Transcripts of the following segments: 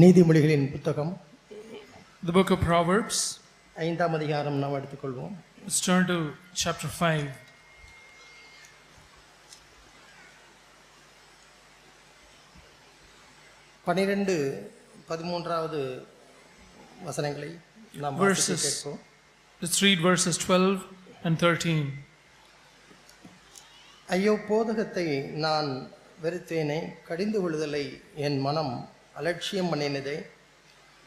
நீதிமொழிகளின் புத்தகம் The book of Proverbs. 5ஆம் அதிகாரம் நாம் எடுத்துக்கொள்வோம். Let's turn to chapter 5. பன்னிரண்டு 13வது வசனங்களை நாம் வாசிக்க கேட்போம். Let's read verses 12 and 13. ஐயோ, போதகத்தை நான் வெறுத்தேனே, கடிந்து கொள்ளுதலை என் மனம் அலட்சியம் பண்ணினதே.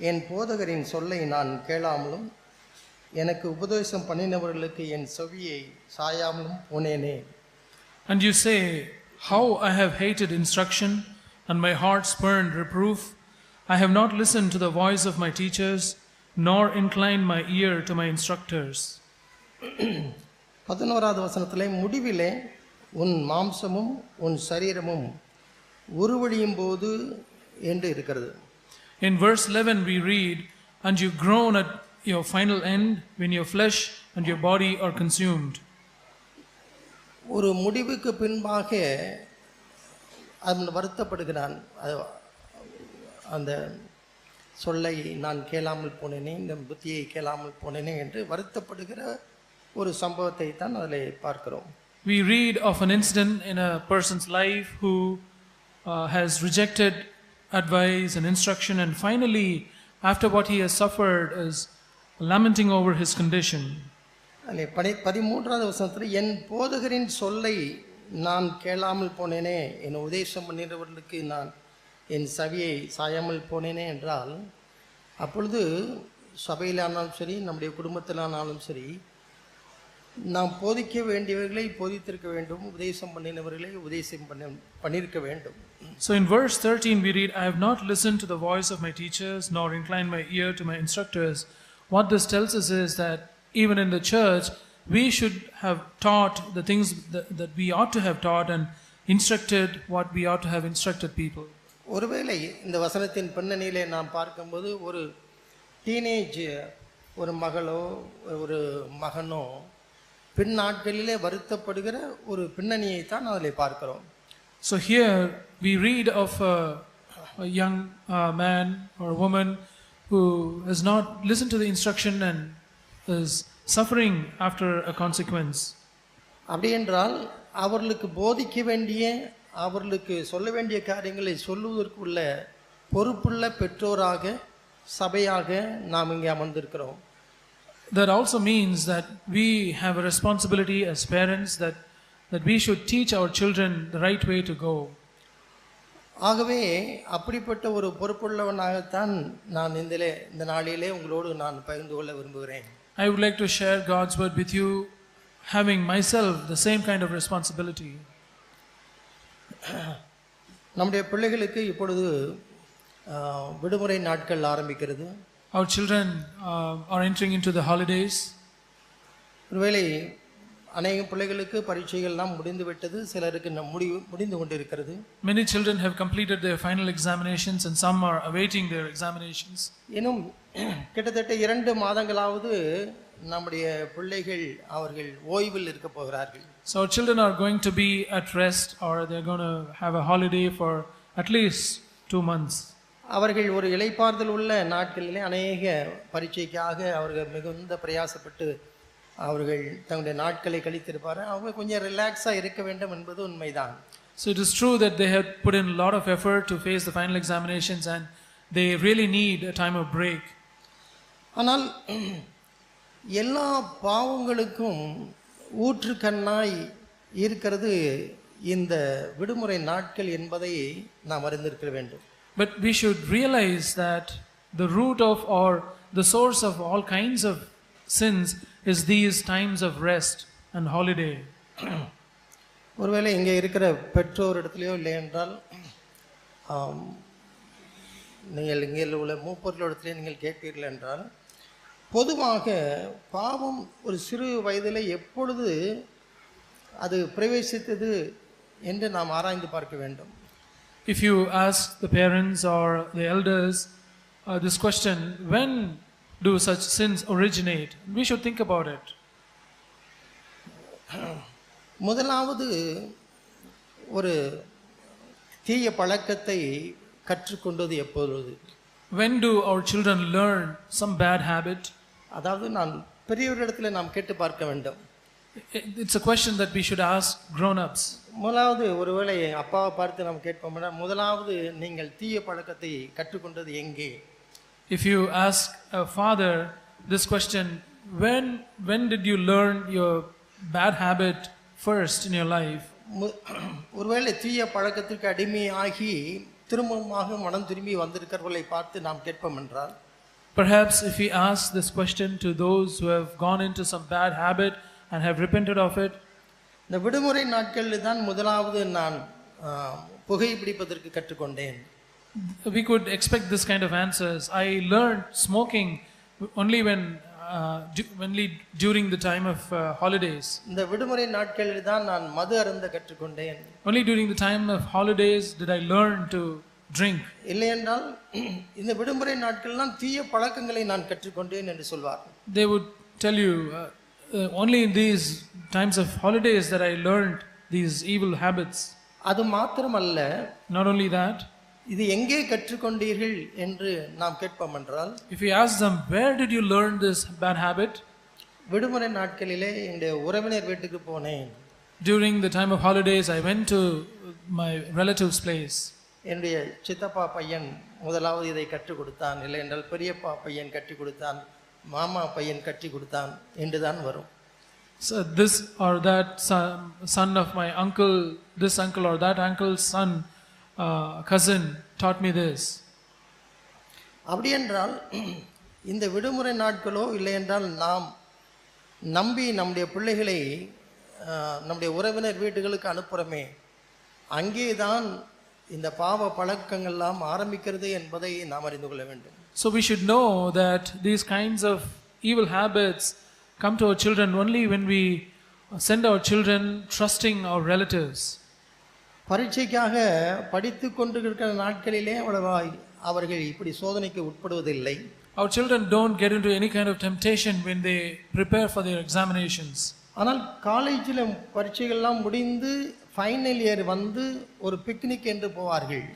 என் போதகரின் சொல்லை நான் கேளாமலும் எனக்கு உபதேசம் பண்ணினவர்களுக்கு என் செவியை சாயாமலும் போனேனே. And you say, how I have hated instruction, and my heart spurned reproof. I have not listened to the voice of my teachers, nor inclined my ear to my instructors. 11வது வசனத்திலே, முடிவிலே உன் மாம்சமும் உன் சரீரமும் உருவழியும் போது என்று இருக்கிறது. In verse 11 we read, and you groan at your final end when your flesh and your body are consumed. ஒரு முடிவுக்கு பின்பாக அவன் வருத்தப்படுகிறான். அந்த சொல்லை நான் கேளாமல் போனேனே, இந்த புத்தியை கேளாமல் போனேனே என்று வருத்தப்படுகிற ஒரு சம்பவத்தை தான் அதில் பார்க்கிறோம். We read of an incident in a person's life who has rejected advice and instruction, and finally, after what he has suffered, is lamenting over his condition. 13வது வசனத்தில், என் போதகரின் சொல்லை நான் கேளாமல் போனேனே, என் உபதேசம் பண்ணினவர்களுக்கு நான் என் செவியை சாயாமல் போனேனே என்றால், அப்பொழுது சபையிலானாலும் சரி, நம்முடைய குடும்பத்திலானாலும் சரி, நாம் போதிக்க வேண்டியவர்களை போதித்திருக்க வேண்டும், உபதேசம் பண்ணினவர்களை உபதேசம் பண்ணியிருக்க வேண்டும். So in verse 13 we read, I have not listened to the voice of my teachers, nor inclined my ear to my instructors. What this tells us is that even in the church, we should have taught the things that we ought to have taught, and instructed what we ought to have instructed people. ஒருவேளை இந்த வசனத்தின் பின்னணியிலே நாம் பார்க்கும்போது, ஒரு teenage ஒரு மகளோ ஒரு மகனோ பின் நாட்களிலே வருத்தப்படுகிற ஒரு பின்னணியை தான் அதில் பார்க்கிறோம். So here we read of a young man or woman who has not listened to the instruction and is suffering after a consequence. அப்படி என்றால் அவர்களுக்கு போதிக்க வேண்டிய, அவர்களுக்கு சொல்ல வேண்டிய காரியங்களை சொல்லுவதற்குள்ள பொறுப்புள்ள பெற்றோராக, சபையாக நாம் இங்கே அமர்ந்திருக்கிறோம். That also means that we have a responsibility as parents that we should teach our children the right way to go. ஆகவே அப்படிப்பட்ட ஒரு பொறுப்புள்ளவனாகத்தான் நான் இந்த நாளிலே உங்களோடு நான் பகிர்ந்து கொள்ள விரும்புகிறேன். I would like to share God's word with you, having myself the same kind of responsibility. நம்முடைய பிள்ளைகளுக்கு இப்பொழுது விடுமுறை நாட்கள் ஆரம்பிக்கிறது. Our children are entering into the holidays. ஒருவேளை அநேக பிள்ளைகளுக்கு பரீட்சைகள்லாம் முடிந்து விட்டது, சிலருக்கு முடிந்து கொண்டிருக்கிறது. Many children have completed their final examinations, and some are awaiting their examinations. இன்னும் கிட்டத்தட்ட 2 மாதங்களாவது நம்முடைய பிள்ளைகள் அவர்கள் ஓய்வில் இருக்க போகிறார்கள். So our children are going to be at rest, or they're going to have a holiday for at least 2 months. அவர்கள் ஒரு இளைப்பாறுதல் உள்ள நாட்களிலே அநேக பரீட்சைக்காக அவர்கள் மிகுந்த பிரயாசப்பட்டு அவர்கள் தங்களுடைய நாட்களை கழித்திருப்பார். அவங்க கொஞ்சம் ரிலாக்ஸாக இருக்க வேண்டும் என்பது உண்மைதான். So it is true that they have put in a lot of effort to face the final examinations, and they really need a time of break. ஆனால் எல்லா பாவங்களுக்கும் ஊற்றுக்கண்ணாய் இருக்கிறது இந்த விடுமுறை நாட்கள் என்பதை நாம் அறிந்திருக்க வேண்டும். But we should realize that the root of, or the source of all kinds of sins is these times of rest and holiday. ஒருவேளை இங்கே இருக்கிற பெற்றோர் இடத்துலையோ இல்லை என்றால், நீங்கள் இங்கே உள்ள மூப்பொருள் இடத்துலையோ நீங்கள் கேட்பீர்கள் என்றால், பொதுவாக பாவம் ஒரு சிறு வயதில் எப்பொழுது அது பிரவேசித்தது என்று நாம் ஆராய்ந்து பார்க்க வேண்டும். If you ask the parents or the elders this question, when do such sins originate? We should think about it. முதலாவது ஒரு தீய பழக்கத்தை கற்றுக்கொண்டது எப்பொழுது? When do our children learn some bad habit? அதாவது நான் பெரியவர்களிடத்தில் நாம் கேட்டு பார்க்க வேண்டும். It's a question that we should ask grown-ups. முதலாவது ஒருவேளை அப்பாவை பார்த்து நாம் கேட்போம்னா, முதலாவது நீங்கள் தீய பழக்கத்தை கற்றுக்கொண்டது எங்கே? If you ask a father this question, when did you learn your bad habit first in your life? ஒருவேளை தீய பழக்கத்திற்கு அடிமையாகி திரும்பமாக மனம் திரும்பி வந்திருக்கிறவர்களை பார்த்து நாம் கேட்போம் என்றால், Perhaps if we ask this question to those who have gone into some bad habit and have repented of it, இந்த விடுமுறை நாட்களில் தான் முதலாவது நான் புகைப்பிடிப்பதற்கு கற்றுக்கொண்டேன். we could expect this kind of answers. I learned smoking only only during the time of holidays. இந்த விடுமுறை நாட்களில் தான் நான் மது அருந்த கற்றுக்கொண்டேன். Only during the time of holidays did I learn to drink. இல்லை என்றால் இந்த விடுமுறை நாட்களில் தான் தீய பழக்கங்களை நான் கற்றுக்கொண்டேன் என்று சொல்வார். They would tell you only in these times of holidays that I learned these evil habits. அது மாத்திரமல்ல, Not only that, இது எங்கே கற்றுக்கொண்டீர்கள் என்று நாம் கேட்போம் என்றால், if we ask them, where did you learn this bad habit? விடுமுறை நாட்களிலே என்னுடைய உறவினர் வீட்டுக்கு போனேன். During the time of holidays I went to my relative's place. என்னுடைய சித்தப்பா பையன் முதலாவது இதை கற்றுக் கொடுத்தான், இல்லை என்றால் பெரியப்பா பையன் கற்றுக் கொடுத்தான், மாமா பையன் கற்றுக் கொடுத்தான் என்றுதான் வரும். So this or that son of my uncle, this uncle or that uncle's son, cousin taught me this. அப்படி என்றால் இந்த விடுமுறை நாட்களோ இல்லை என்றால் நாம் நம்பி நம்முடைய பிள்ளைகளை நம்முடைய உறவினர் வீடுகளுக்கு அனுப்புகிறோமே, அங்கே தான் இந்த பாவ பழக்கங்கள்லாம் ஆரம்பிக்கிறது என்பதை நாம் அறிந்து கொள்ள வேண்டும். So we should know that these kinds of evil habits come to our children only when we send our children trusting our relatives. பரீட்சைக்காக படித்து கொண்டிருக்கிற நாட்களிலே அவ்வளவாய் அவர்கள் இப்படி சோதனைக்கு உட்படுவதில்லை. Our children don't get into any kind of temptation when they prepare for their examinations. ஆனால் காலேஜில் பரீட்சைகள்லாம் முடிந்து ஃபைனல் இயர் வந்து ஒரு பிக்னிக் என்று போவார்கள்.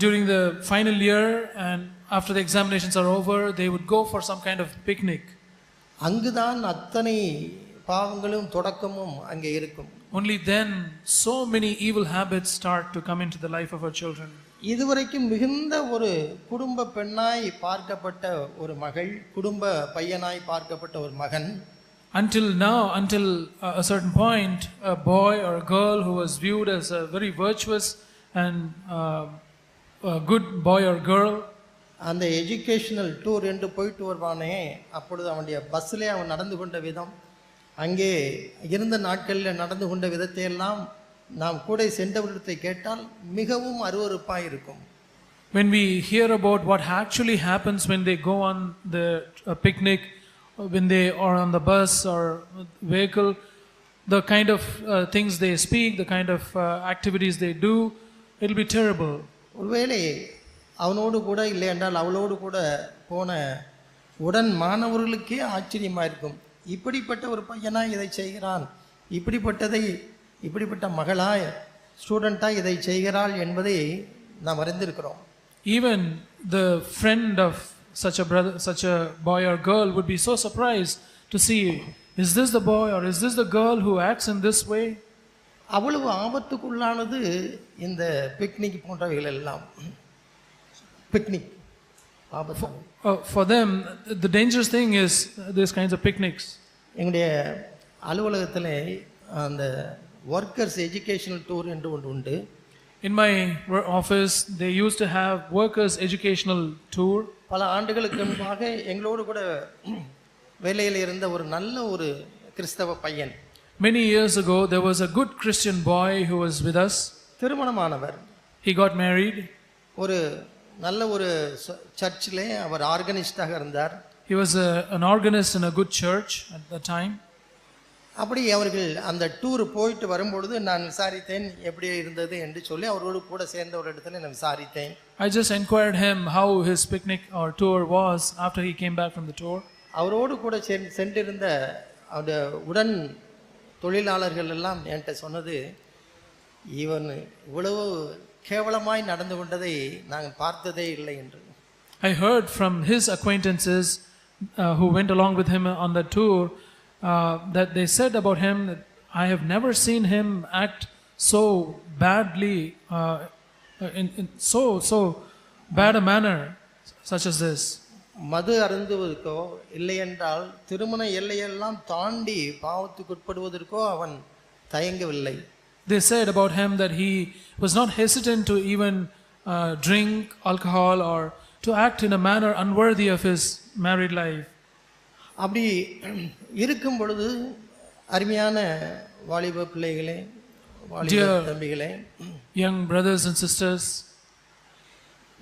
During the final year and after the examinations are over, they would go for some kind of picnic. அங்குதான் அத்தனை பாவங்களும் தொடக்கமும் அங்கே இருக்கும். Only then so many evil habits start to come into the life of our children. இதுவரைக்கும் மிகுந்த ஒரு குடும்ப பெண்ணாய் பார்க்கப்பட்ட ஒரு மகள், குடும்ப பையனாய் பார்க்கப்பட்ட ஒரு மகன், Until a certain point, a boy or a girl who was viewed as a very virtuous and a good boy or girl, அந்த எஜுகேஷனல் டூர் என்று போயிட்டு வருவானே, அப்பொழுது அவனுடைய பஸ்ஸிலே அவன் நடந்து கொண்ட விதம், அங்கே இருந்த நாட்களில் நடந்து கொண்ட விதத்தை எல்லாம் நாம் கூட சென்றவர்களிடத்தை கேட்டால் மிகவும் அருவருப்பாக இருக்கும். When we hear about what actually happens when they go on the picnic, when they are on the bus or vehicle, the kind of things they speak, the kind of activities they do, it will be terrible. ஒருவேளை அவனோடு கூட இல்லை என்றால் அவளோடு கூட போன உடன் மாணவர்களுக்கே ஆச்சரியமாக இருக்கும். இப்படிப்பட்ட ஒரு பையனாக இதை செய்கிறான், இப்படிப்பட்ட மகளாய் ஸ்டூடெண்ட்டாக இதை செய்கிறாள் என்பதை நாம் அறிந்திருக்கிறோம். Even the friend of such a boy or girl would be so surprised to see, is this the boy or is this the girl who acts in this way? அவ்வளவு ஆபத்துக்குள்ளானது இந்த பிக்னிக் போன்றவைகள் எல்லாம். பிக்னிக் ஆபத்து. For them, the dangerous thing is these kinds of picnics. எங்களுடைய அலுவலகத்தில் அந்த workers educational tour என்று ஒன்று உண்டு. In my office, they used to have workers' educational tour. பல ஆண்டுகளுக்கு முன்பாக எங்களோடு கூட வேலையில் இருந்த ஒரு நல்ல ஒரு கிறிஸ்தவ பையன். Many years ago, there was a good Christian boy who was with us. திருமணமானவர். He got married. ஒரு நல்ல ஒரு சர்ச்சிலே அவர் ஆர்கனிஸ்டாக இருந்தார். He was an organist in a good church at that time. அப்படி அவர்கள் அந்த டூர் போயிட்டு வரும்பொழுது நான் விசாரித்தேன் எப்படி இருந்தது என்று சொல்லி அவரோடு கூட சேர்ந்த ஒரு இடத்துல நான் விசாரித்தேன். I just inquired him how his picnic or tour was after he came back from the tour. அவரோடு கூட சென்றிருந்த அந்த உடன் தொழிலாளர்கள் எல்லாம் என்கிட்ட சொன்னது, இவன் இவ்வளவு கேவலமாய் நடந்து கொண்டதை நாங்கள் பார்த்ததே இல்லை என்று. I heard from his acquaintances who went along with him on the tour that they said about him that I have never seen him act so badly in so bad a manner such as this. மது அருந்துவதற்கோ இல்லை என்றால் திருமண எல்லையெல்லாம் தாண்டி பாவத்துக்கு உட்படுவதற்கோ அவன் தயங்கவில்லை. They said about him that he was not hesitant to even drink alcohol or to act in a manner unworthy of his married life. அப்படி இருக்கும் பொழுது அருமையான வாலிப பிள்ளைகளே, வாலிப தம்பிகளே, young brothers and sisters,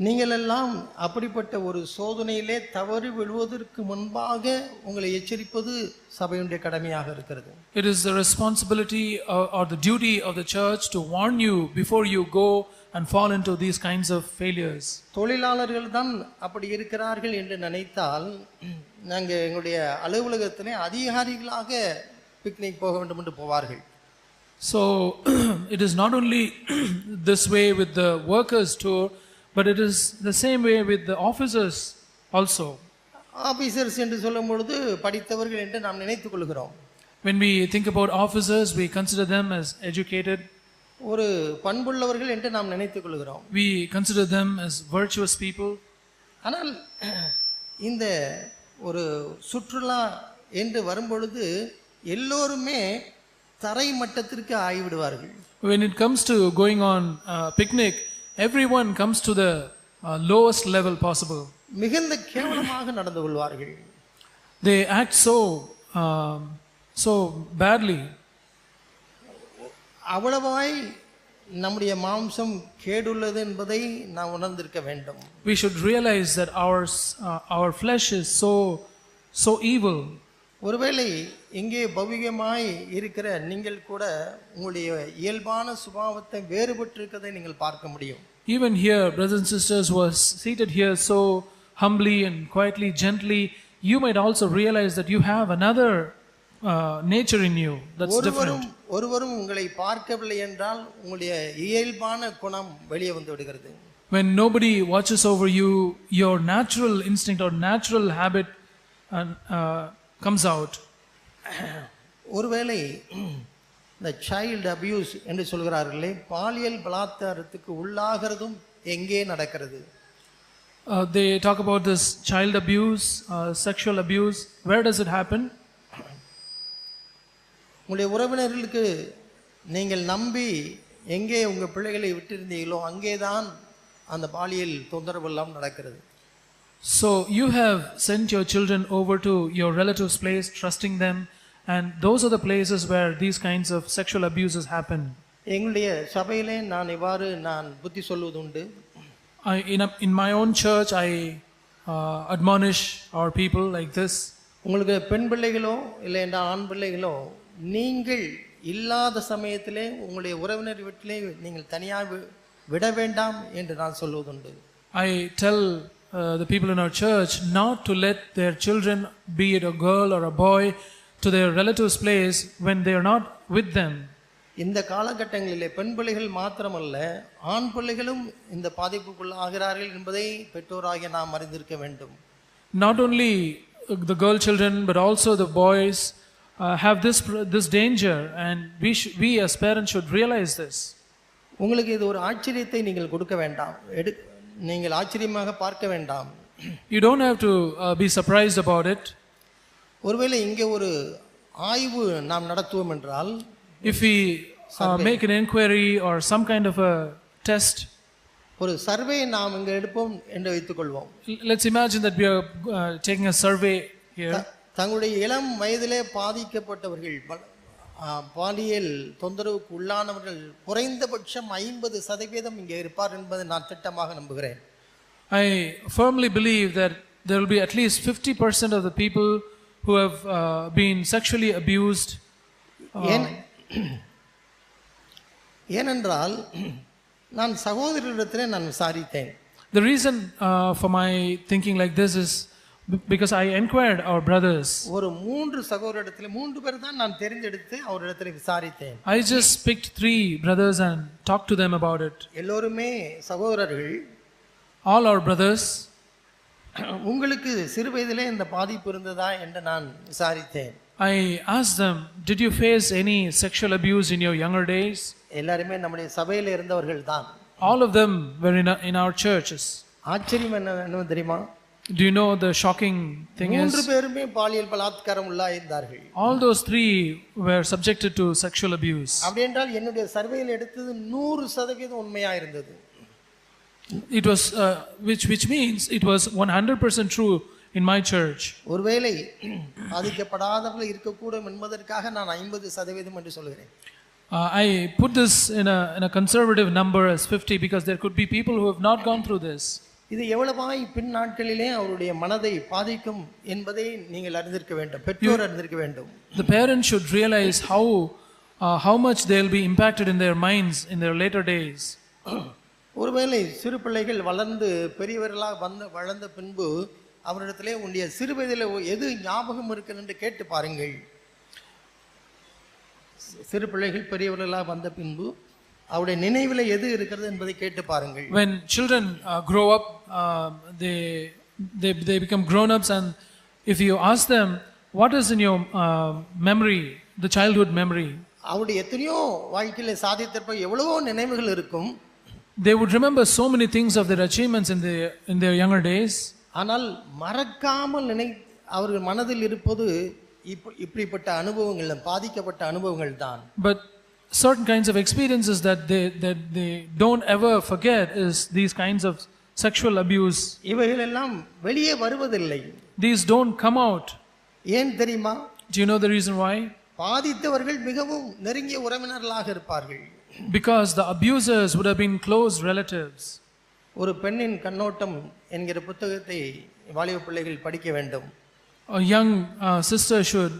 நீங்கள் எல்லாம் அப்படிப்பட்ட ஒரு சோதனையிலே தவறி விழுவதற்கு முன்பாக உங்களை எச்சரிப்பது சபையுடைய கடமையாக இருக்கிறது. It is the responsibility or the duty of the church to warn you before you go and fall into these kinds of failures. தொழிலாளர்கள் தான் அப்படி இருக்கிறார்கள் என்று நினைத்தால் நாங்கள் எங்களுடைய அலுவலகத்திலே அதிகாரிகளாக பிக்னிக் போக வேண்டும் என்று போவார்கள். So it is not only this way with the workers tour, but it is the same way with the officers also. Officers என்று சொல்லும் பொழுது படித்தவர்கள் என்று நாம் நினைத்துக் கொள்கிறோம். When we think about officers, we consider them as educated. ஒரு பண்புள்ளவர்கள் என்று நாம் நினைத்துக் கொள்கிறோம். We consider them as virtuous people. ஆனால் இந்த ஒரு சுற்றுலா என்று வரும்பொழுது எல்லோருமே தரை மட்டத்திற்கு ஆகிவிடுவார்கள். When it comes to going on picnic, everyone comes to the lowest level possible. மிகுந்த கேவலமாக நடந்து கொள்வார்கள். They act so badly. அவ்வளவாய் நம்முடைய மாம்சம் கேடுள்ளது என்பதை நாம் உணர்ந்திருக்க வேண்டும். We should realize that our flesh is so evil. ஒருவேளை இங்கே பௌவிகமாய் இருக்கிற நீங்கள் கூட உங்களுடைய இயல்பான சுபாவத்தை வேறுபட்டிருக்கிறதை நீங்கள் பார்க்க முடியும். Even here, brothers and sisters who are seated here so humbly and quietly, gently, you might also realize that you have another nature in you that's different. ஒருவரும் உங்களை பார்க்கவில்லை என்றால் உங்களுடைய இயல்பான குணம் வெளியே வந்து விடுகிறது. When nobody watches over you, your natural instinct or natural habit comes out. ஒருவேளை இந்த சைல்டு அபியூஸ் என்று சொல்கிறார்களே, பாலியல் பலாத்காரத்துக்கு உள்ளாகிறதும் எங்கே நடக்கிறது? They talk about this child abuse, sexual abuse. Where does it happen? உங்களுடைய உறவினர்களுக்கு நீங்கள் நம்பி எங்கே உங்கள் பிள்ளைகளை விட்டிருந்தீங்களோ அங்கேதான் அந்த பாலியல் தொந்தரவு எல்லாம் நடக்கிறது. So you have sent your children over to your relatives' place, trusting them, and those are the places where these kinds of sexual abuses happen. எங்களுடைய சபையிலே நான் இவ்வாறு புத்தி சொல்வதுண்டு. In my own church, I admonish our people like this. உங்களுக்கு பெண் பிள்ளைகளோ இல்லை என்றால் ஆண் பிள்ளைகளோ, நீங்கள் இல்லாத சமயத்திலே உங்களுடைய உறவினர் வீட்டிலே நீங்கள் தனியாக விட வேண்டாம் என்று நான் சொல்வதுண்டு. I tell the people in our church not to let their children, be it a girl or a boy, to their relatives' place when they are not with them. இந்த காலகட்டங்களிலே பெண் பிள்ளைகள் மாத்திரமல்ல, ஆண் பிள்ளைகளும் இந்த பாதிப்புக்குள் ஆகிறார்கள் என்பதை பெற்றோராகிய நாம் அறிந்திருக்க வேண்டும். Not only the girl children but also the boys have this danger, and we as parents should realize this. உங்களுக்கு இது ஒரு ஆச்சரியத்தை நீங்கள் கொடுக்க வேண்டாம், நீங்கள் ஆச்சரியமாக பார்க்க வேண்டாம். You don't have to be surprised about it. ஒருவேளை இங்கே ஒரு ஆய்வு நாம் நடத்துவோம் என்றால், if we make an inquiry or some kind of a test, ஒரு சர்வே நாம் இங்கே எடுப்போம் என்று வைத்துக்கொள்வோம். Let's imagine that we are taking a survey here. தங்களுடைய இளம் வயதிலே பாதிக்கப்பட்டவர்கள், பாலியல் தொந்தரவுக்கு உள்ளானவர்கள் குறைந்தபட்சம் 50% இங்கே இருப்பார் என்பதை நான் திட்டமாக நம்புகிறேன். I firmly believe that there will be at least 50% of the people who have been sexually abused. ஏனென்றால் நான் சகோதரரிடத்திலே நான் விசாரித்தேன். The reason for my thinking like this is because I inquired our brothers. ஒரு 3 சகோதரரிடத்தில் 3 பேர் தான் நான் தெரிந்தெடுத்து அவரிடத்தில் விசாரித்தேன். I just picked 3 brothers and talked to them about it. எல்லோருமே சகோதரர்கள். All our brothers. உங்களுக்கு சிறு வயதிலே இந்த பாதிப்பு இருந்ததா என்று நான் விசாரித்தேன். I asked them, did you face any sexual abuse in your younger days? எல்லாருமே நம்முடைய சபையில் இருந்தவர்கள் தான். All of them were in our churches. ஆச்சரியம் என்ன தெரியுமா? Do you know the shocking thing is? 3 பேருமே பாலியல் பலாத்காரம் உள்ளாயிருந்தார்கள். All those 3 were subjected to sexual abuse. அப்படி என்றால் என்னுடைய சர்வேயில் எடுத்தது 100% உண்மையா இருந்தது. It was which means it was 100% true in my church. ஒருவேளை பாதிக்கப்படாதவர்கள் இருக்கக்கூடும் என்பதற்காக நான் 50% என்று சொல்கிறேன். I put this in a conservative number as 50 because there could be people who have not gone through this. இது எவ்வளவாய் பின் நாட்களிலே அவருடைய மனதை பாதிக்கும் என்பதை நீங்கள் அறிந்திருக்க வேண்டும், பெற்றோர் அறிந்திருக்க வேண்டும். The parents should realize how much they will be impacted in their minds in their later days. ஒருவேளை சிறு பிள்ளைகள் வளர்ந்து பெரியவர்களாக வளர்ந்த பின்பு அவரிடத்திலே உன்னுடைய சிறு வயதில் எது ஞாபகம் இருக்கிறது என்று கேட்டு பாருங்கள். சிறு பிள்ளைகள் பெரியவர்களாக வந்த பின்பு அவருடைய நினைவில் எது இருக்கிறது என்பதை கேட்டு பாருங்கள். When children grow up, they become grown-ups, and if you ask them what is in your memory, the childhood memory, அவருடைய எத்தனையோ வாழ்க்கையில சாதித்திருப்ப எவ்வளவோ நினைவுகள் இருக்கும். They would remember so many things of their achievements in their younger days. ஆனால் மறக்காமல் அவர்கள் மனதில் இருப்பது இப்படிப்பட்ட அனுபவங்கள், பாதிக்கப்பட்ட அனுபவங்கள் தான். But certain kinds of experiences that they don't ever forget is these kinds of sexual abuse. இவைகள் எல்லாம் வெளியே வருவதில்லை. These don't come out. ஏன் தெரியுமா? Do you know the reason why? பாதித்தவர்கள் மிகவும் நெருங்கிய உறவினர்களாக இருப்பார்கள். Because the abusers would have been close relatives. ஒரு பெண்ணின் கண்ணோட்டம் என்கிற புத்தகத்தை வாலிப பிள்ளைகள் படிக்க வேண்டும். A young sister should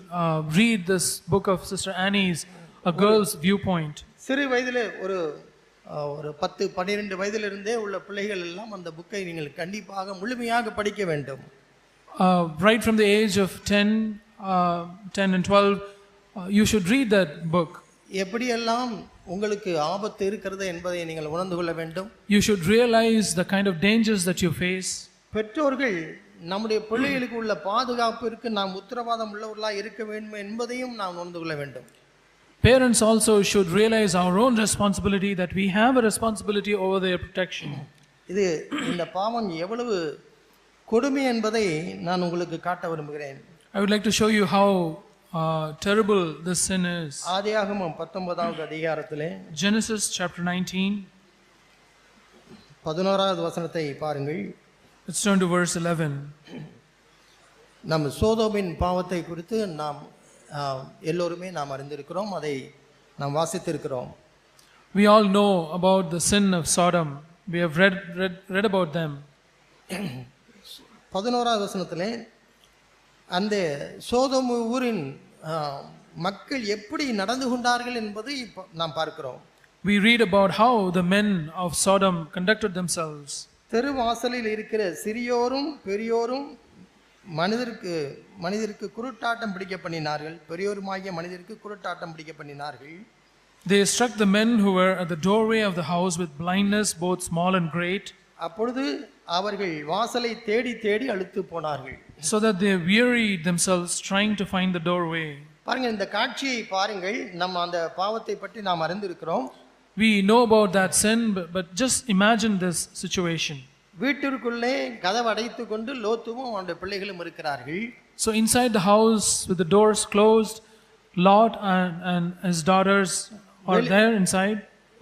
read this book of Sister Annie's A Girl's Viewpoint. சிறு வயதிலே ஒரு 10-12 வயதிலிருந்தே உள்ள பிள்ளைகள் எல்லாம் அந்த புக்கை நீங்கள் கண்டிப்பாக முழுமையாக படிக்க வேண்டும். Right from the age of 10 and 12, you should read that book. எப்படியெல்லாம் உங்களுக்கு ஆபத்து இருக்கிறது என்பதை நீங்கள் உணர்ந்து கொள்ள வேண்டும். You should realize the kind of dangers that you face. பெற்றோர்கள் நம்முடைய பிள்ளைகளுக்கு உள்ள பாதுகாப்பிற்கு நாம் உத்தரவாதம் உள்ளவர்களாக இருக்க வேண்டும் என்பதையும் நாம் உணர்ந்து கொள்ள வேண்டும். Parents also should realize our own responsibility, that we have a responsibility over their protection. இது இந்த பாவம் எவ்வளவு கொடுமை என்பதை நான் உங்களுக்கு காட்ட விரும்புகிறேன். I would like to show you how terrible this sin is. ஆதியாகமம் 19வது அதிகாரத்திலே Genesis chapter 19. 11வது வசனத்தை பாருங்கள். Let's turn to verse 11. நம் சோதோமின் பாவத்தை குறித்து நாம் எல்லோருமே நாம் அறிந்திருக்கிறோம், அதை நாம் வாசித்திருக்கிறோம். We all know about the sin of Sodom. We have read about them. 11வது வசனத்திலே அந்த சோதோம் ஊரின் மக்கள் எப்படி நடந்து கொண்டார்கள் என்பதை நாம் பார்க்கிறோம். We read about how the men of Sodom conducted themselves. தெருவாசலில் இருக்கிற சிறியோரும் பெரியோரும் மனிதருக்கு குருட்டாட்டம் பிடிக்க பண்ணினார்கள். பெரியோருமாகிய மனிதருக்கு குருட்டாட்டம் பிடிக்க பண்ணினார்கள். They struck the men who were at the doorway of the house with blindness, both small and great. அப்பொழுது அவர்கள் வாசலை தேடி தேடி அழுத்து போனார்கள். So that they wearied themselves trying to find the doorway. பாருங்க, இந்த காட்சியை பாருங்கள். நம்ம அந்த பாவத்தை பற்றி நாம் அறிந்திருக்கிறோம். We know about that sin, but just imagine this situation. வீட்டிற்குள்ளே கதவை அடைத்துக் கொண்டு லோத்துவும் அவனுடைய பிள்ளைகளும் இருக்கிறார்கள். So inside the house with the doors closed, Lot and his daughters are there inside.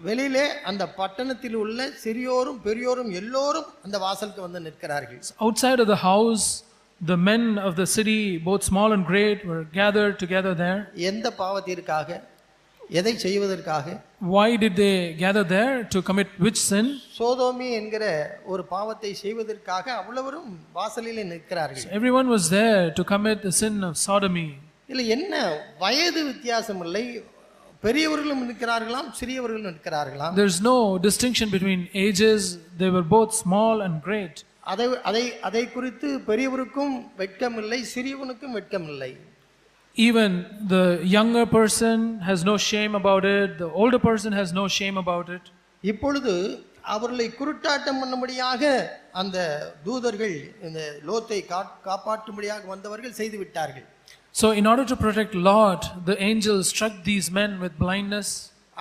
வெளியிலே அந்த பட்டணத்தில் உள்ள சிறியோரும் பெரியோரும் எல்லோரும் அந்த வாசலுக்கு வந்து நிற்கிறார்கள். Outside of the house, the men of the city, both small and great, were gathered together there. எந்த பாவத்திற்காக, எதை செய்வதற்காக? Why did they gather there? To commit which sin? சோதோமி என்கிற ஒரு பாவத்தை செய்வதற்காக அவ்வளவரும் வாசலிலே நிற்கிறார்கள். So everyone was there to commit the sin of sodomy. இல்ல என்ன வயது வித்தியாசம் இல்லை, பெரியவர்களும் நிற்கிறார்களாம், சிறியவர்களும் நிற்கிறார்களாம். There's no distinction between ages. They were both small and great. அதை அதை அதை குறித்து பெரியவருக்கும் வெட்கமில்லை, சிறியவனுக்கும் வெட்கமில்லை. Even the younger person has no shame about it, the older person has no shame about it. இப்பொழுது அவர்களை குருட்டாட்டம் பண்ணும்படியாக அந்த தூதர்கள் இந்த லோத்தை காப்பாற்றும்படியாக வந்தவர்கள் செய்து விட்டார்கள். So in order to protect Lot, the angels struck these men with blindness.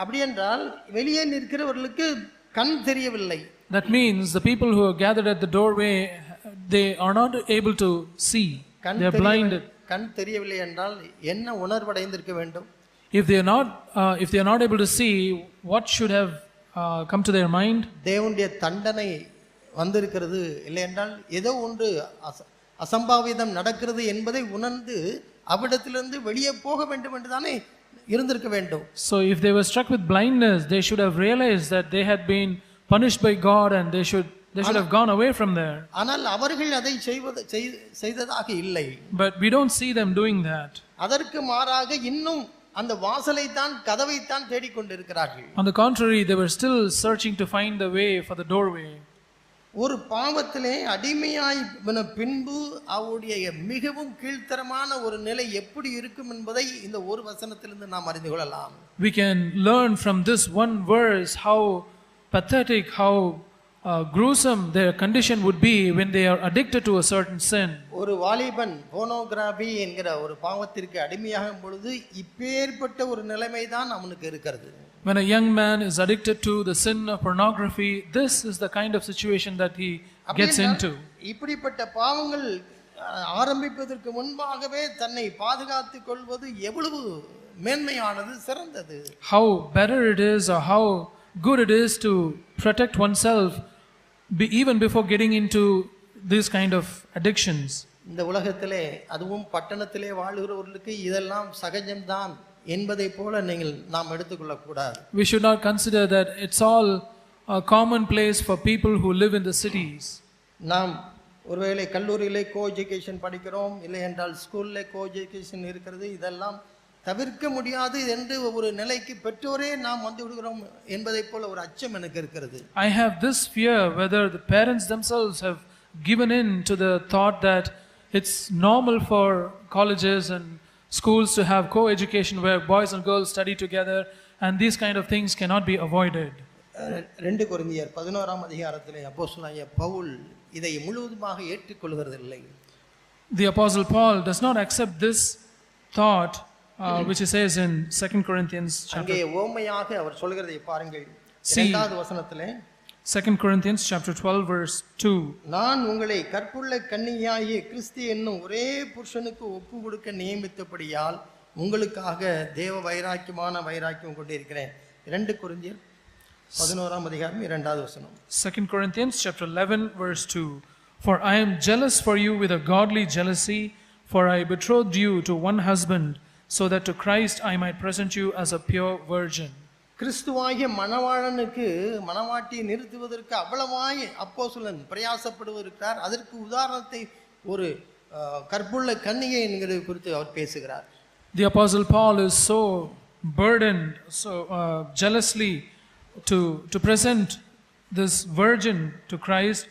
அப்படி என்றால் வெளியே நிற்கிறவர்களுக்கு கண் தெரியவில்லை. That means the people who are gathered at the doorway, they are not able to see. They are blinded. கண் தெரியவில்லை என்றால் என்ன உணர்வடைந்திருக்க வேண்டும்? If they are not able to see, what should have come to their mind? தேவனுடைய தண்டனை வந்திருக்கிறது, இல்லை என்றால் ஏதோ ஒன்று அசம்பாவிதம் நடக்கிறது என்பதை உணர்ந்து அவ்விடத்திலிருந்து வெளியே போக வேண்டும் என்று தானே இருந்திருக்க வேண்டும். So if they were struck with blindness, they should have realized that they had been punished by God and they should have gone away from there. ஆனால் அவர்கள் அதை செய்ததாக இல்லை. But we don't see them doing that. அதற்கு மாறாக இன்னும் அந்த வாசலை தான், கதவை தான் தேடிக்கொண்டிருக்கிறார்கள். On the contrary, they were still searching to find the way for the doorway. ஒரு பாவத்திலே அடிமையாய் பின்பு அவருடைய மிகவும் கீழ்த்தரமான ஒரு நிலை எப்படி இருக்கும் என்பதை இந்த ஒரு வசனத்திலிருந்து நாம் அறிந்து கொள்ளலாம். We can learn from this one verse how pathetic, how gruesome their condition would be when they are addicted to a certain sin. ஒரு வாலிபன் போனோகிராபி என்கிற ஒரு பாவத்திற்கு அடிமையாகும் பொழுது இப்பேற்பட்ட ஒரு நிலைமை தான் அவனுக்கு இருக்கிறது. When a young man is addicted to the sin of pornography, this is the kind of situation that he gets into. இப்படிப்பட்ட பாவங்கள் ஆரம்பிப்பதற்கு முன்பாகவே தன்னை பாதுகாத்துக் கொள்வது எவ்வளவு மேன்மையானது, சிறந்தது. How better it is, or how good it is to protect oneself even before getting into these kind of addictions. இந்த உலகத்திலே அதுவும் பட்டணத்திலே வாழ்கிறவர்களுக்கு இதெல்லாம் சகஜம்தான் என்பதை போல நாம் எடுத்துக்கொள்ள கூடாது. We should not consider that it's all a common place for people who live in the cities. நாம் ஒருவேளை கல்லூரியிலே கோ எஜுகேஷன் படிக்கிறோம், இல்லை என்றால் ஸ்கூல்ல கோ எஜுகேஷன் இருக்கிறது, இதெல்லாம் தவிர்க்க முடியாது என்று ஒரு நிலைக்கு பெற்றோரே நாம் வந்து விடுகிறோம் என்பதை போல ஒரு அச்சம் எனக்கு இருக்கிறது. I have this fear whether the parents themselves have given in to the thought that it's normal for colleges and schools to have co-education where boys and girls study together, and these kind of things cannot be avoided. 2 கொரிந்தியர் 11ஆம் அதிகாரத்திலே அப்போஸ்தலனாகிய பவுல் இதை முழுவதுமாக ஏற்றுக்கொள்கிறதில்லை. The apostle Paul does not accept this thought which he says in 2 Corinthians chapter. அங்கே ஓமையாக அவர் சொல்கிறதை பாருங்கள். 2வது வசனத்திலே 2 Corinthians chapter 12 verse 2. நான் உங்களை கற்புள்ள கன்னிகையாகிய கிறிஸ்து என்னும் ஒரே புருஷனுக்கு ஒப்பு கொடுக்க நியமித்தபடியால் உங்களுக்காக தேவ வைராக்கியம் கொண்டிருக்கிறேன். 2 கொரிந்தியர் 11ஆம் அதிகாரம் 2வது வசனம். 2 Corinthians chapter 11 verse 2. For I am jealous for you with a godly jealousy, for I betrothed you to one husband, so that to Christ I might present you as a pure virgin. கிறிஸ்துவாகிய மணவாளனுக்கு மணவாட்டியை நிறுத்துவதற்கு அவ்வளவாய் அப்போஸ்தலன் பிரயாசப்படுவதற்கார். அதற்கு உதாரணத்தை ஒரு கற்புள்ள கன்னிகை என்கிறது குறித்து அவர் பேசுகிறார். The apostle Paul is so burdened, so jealously to present this virgin to Christ.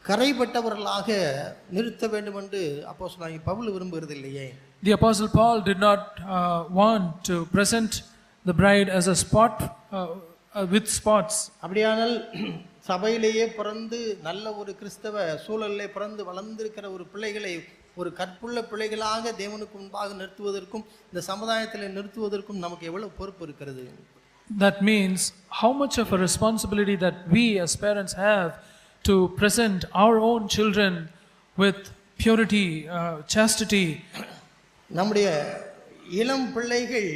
கரைப்பட்டவர்களாக நிறுத்த வேண்டும் என்று அப்போஸ்தலனாகிய பவுல் விரும்புகிறது இல்லையே. The apostle Paul did not want to present the bride as a spot with spots. அப்படியானால் சபையிலேயே பிறந்து நல்ல ஒரு கிறிஸ்தவ சூழலிலே பிறந்து வளர்ந்திருக்கிற ஒரு பிள்ளைகளை ஒரு கற்புள்ள பிள்ளைகளாக தேவனுக்கு முன்பாக நிறுத்துவதற்கும் இந்த சமுதாயத்தில் நிறுத்துவதற்கும் நமக்கு எவ்வளவு பொறுப்பு இருக்கிறது. That means how much of a responsibility that we as parents have to present our own children with purity, chastity. நம்முடைய இளம் பிள்ளைகள்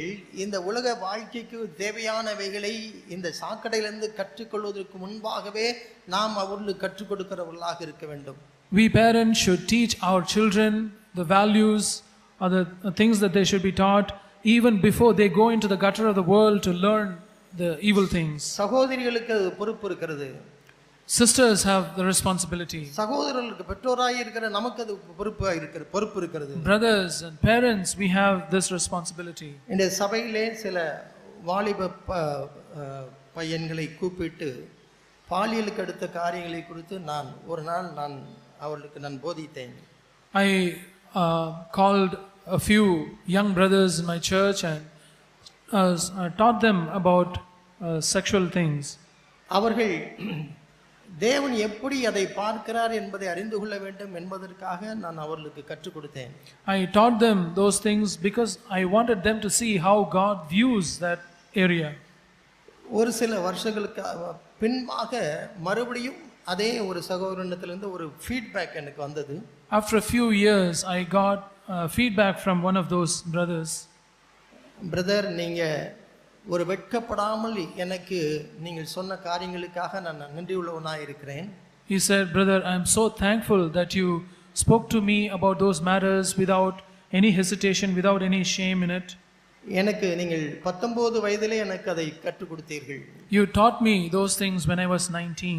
இந்த உலக வாழ்க்கைக்கு தேவையானவைகளை இந்த சாக்கடையிலிருந்து கற்றுக்கொள்வதற்கு முன்பாகவே நாம் அவர்களுக்கு கற்றுக் கொடுக்கிறவர்களாக இருக்க வேண்டும். We parents should teach our children the values or the things that they should be taught even before they go into the gutter of the world to learn the evil things. சகோதரிகளுக்கு பொறுப்பு இருக்கிறது. Sisters have the responsibility. சகோதரர்களுக்கு பெற்றோராய் இருக்கிற நமக்கு அது பொறுப்பு இருக்கிறது. Brothers and parents, we have this responsibility. இந்த சபையிலே சில வாலிப பையன்களை கூப்பிட்டு பாலியலுக்கு அடுத்த காரியங்களை குறித்து ஒரு நாள் அவர்களுக்கு நான் போதித்தேன். I called a few young brothers in my church and taught them about sexual things. அவர்கள் தேவன் எப்படி அதை பார்க்கிறார் என்பதை அறிந்து கொள்ள வேண்டும் என்பதற்காக நான் அவர்களுக்கு கற்றுக் கொடுத்தேன். I taught them those things because I wanted them to see how God views that area. ஒரு சில வருஷங்களுக்கு பின்பாக மறுபடியும் அதே ஒரு சகோதரனிடத்திலிருந்து ஒரு ஃபீட்பேக் எனக்கு வந்தது. After a few years I got feedback from one of those brothers. Brother, நீங்க ஒரு வெட்கப்படாமல் எனக்கு நீங்கள் சொன்ன காரியங்களுக்காக நான் நன்றியுள்ளவனாக இருக்கிறேன். He said, brother, I am so thankful that you spoke to me about those matters without any hesitation, without any shame in it. எனக்கு நீங்கள் 19 வயதிலே எனக்கு அதை கற்றுக் கொடுத்தீர்கள். You taught me those things when I was 19.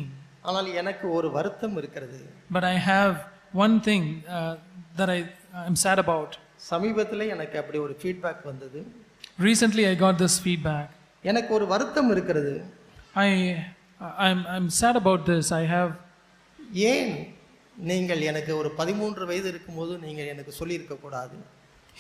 ஆனால் எனக்கு ஒரு வருத்தம் இருக்கிறது. But I have one thing that I am sad about. சமீபத்திலே எனக்கு அப்படி ஒரு ஃபீட்பேக் வந்தது. Recently I got this feedback. எனக்கு ஒரு வருத்தம் இருக்கிறது. I'm sad about this. I have. ஏன் நீங்கள் எனக்கு ஒரு 13 வயது இருக்கும்போது நீங்கள் எனக்கு சொல்லி இருக்க கூடாது?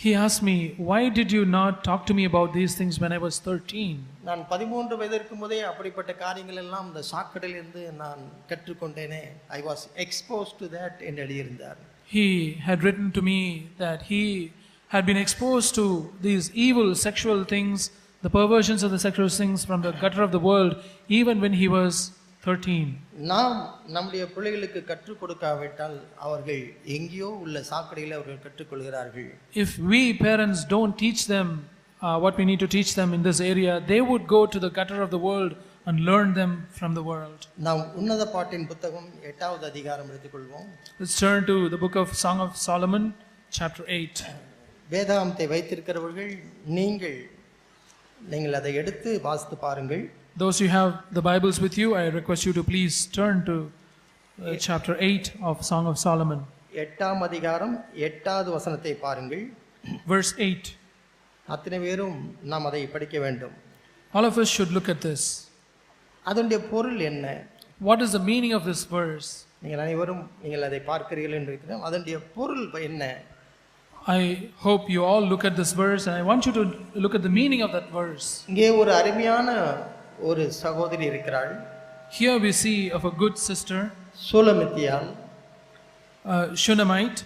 He asked me, why did you not talk to me about these things when I was 13? நான் 13 வயது இருக்கும்போதே அப்படிப்பட்ட காரியங்கள் எல்லாம் இந்த சாக்கடையிலிருந்து நான் கற்றுக்கொண்டேனே. I was exposed to that என்று எழுதியிருந்தார். He had written to me that he had been exposed to these evil sexual things, the perversions of the sexual things from the gutter of the world, even when he was 13. நாம் நம்முடைய பிள்ளைகளுக்கு கற்றுக் கொடுக்காவிட்டால் அவர்கள் எங்கேயோ உள்ள சாக்கடையில் அவர்கள் கற்றுக்கொள்கிறார்கள். If we parents don't teach them what we need to teach them in this area, they would go to the gutter of the world and learn them from the world. நாம் உன்னத பாட்டின் புத்தகம் 8வது அதிகாரம் எடுத்துக்கொள்வோம். Let's turn to the book of Song of Solomon, chapter 8. வேதாகமத்தை வைத்திருக்கிறவர்கள் நீங்கள் அதை எடுத்து வாசித்து பாருங்கள். Those who have the Bibles with you, I request you to please turn to chapter 8 of Song of Solomon. 8ஆம் அதிகாரம் 8வது வசனத்தை பாருங்கள். Verse 8. அத்தனை பேரும் நாம் அதை படிக்க வேண்டும். All of us should look at this. அதனுடைய பொருள் என்ன? What is the meaning of this verse? நீங்கள் அனைவரும் அதை பார்க்கிறீர்கள் என்று இருக்கிறோம். அதனுடைய பொருள் என்ன? I hope you all look at this verse and I want you to look at the meaning of that verse. இங்கே ஒரு அருமையான ஒரு சகோதரி இருக்கிறாள். Here we see of a good sister, சூலமித்தியாள், Shunammite.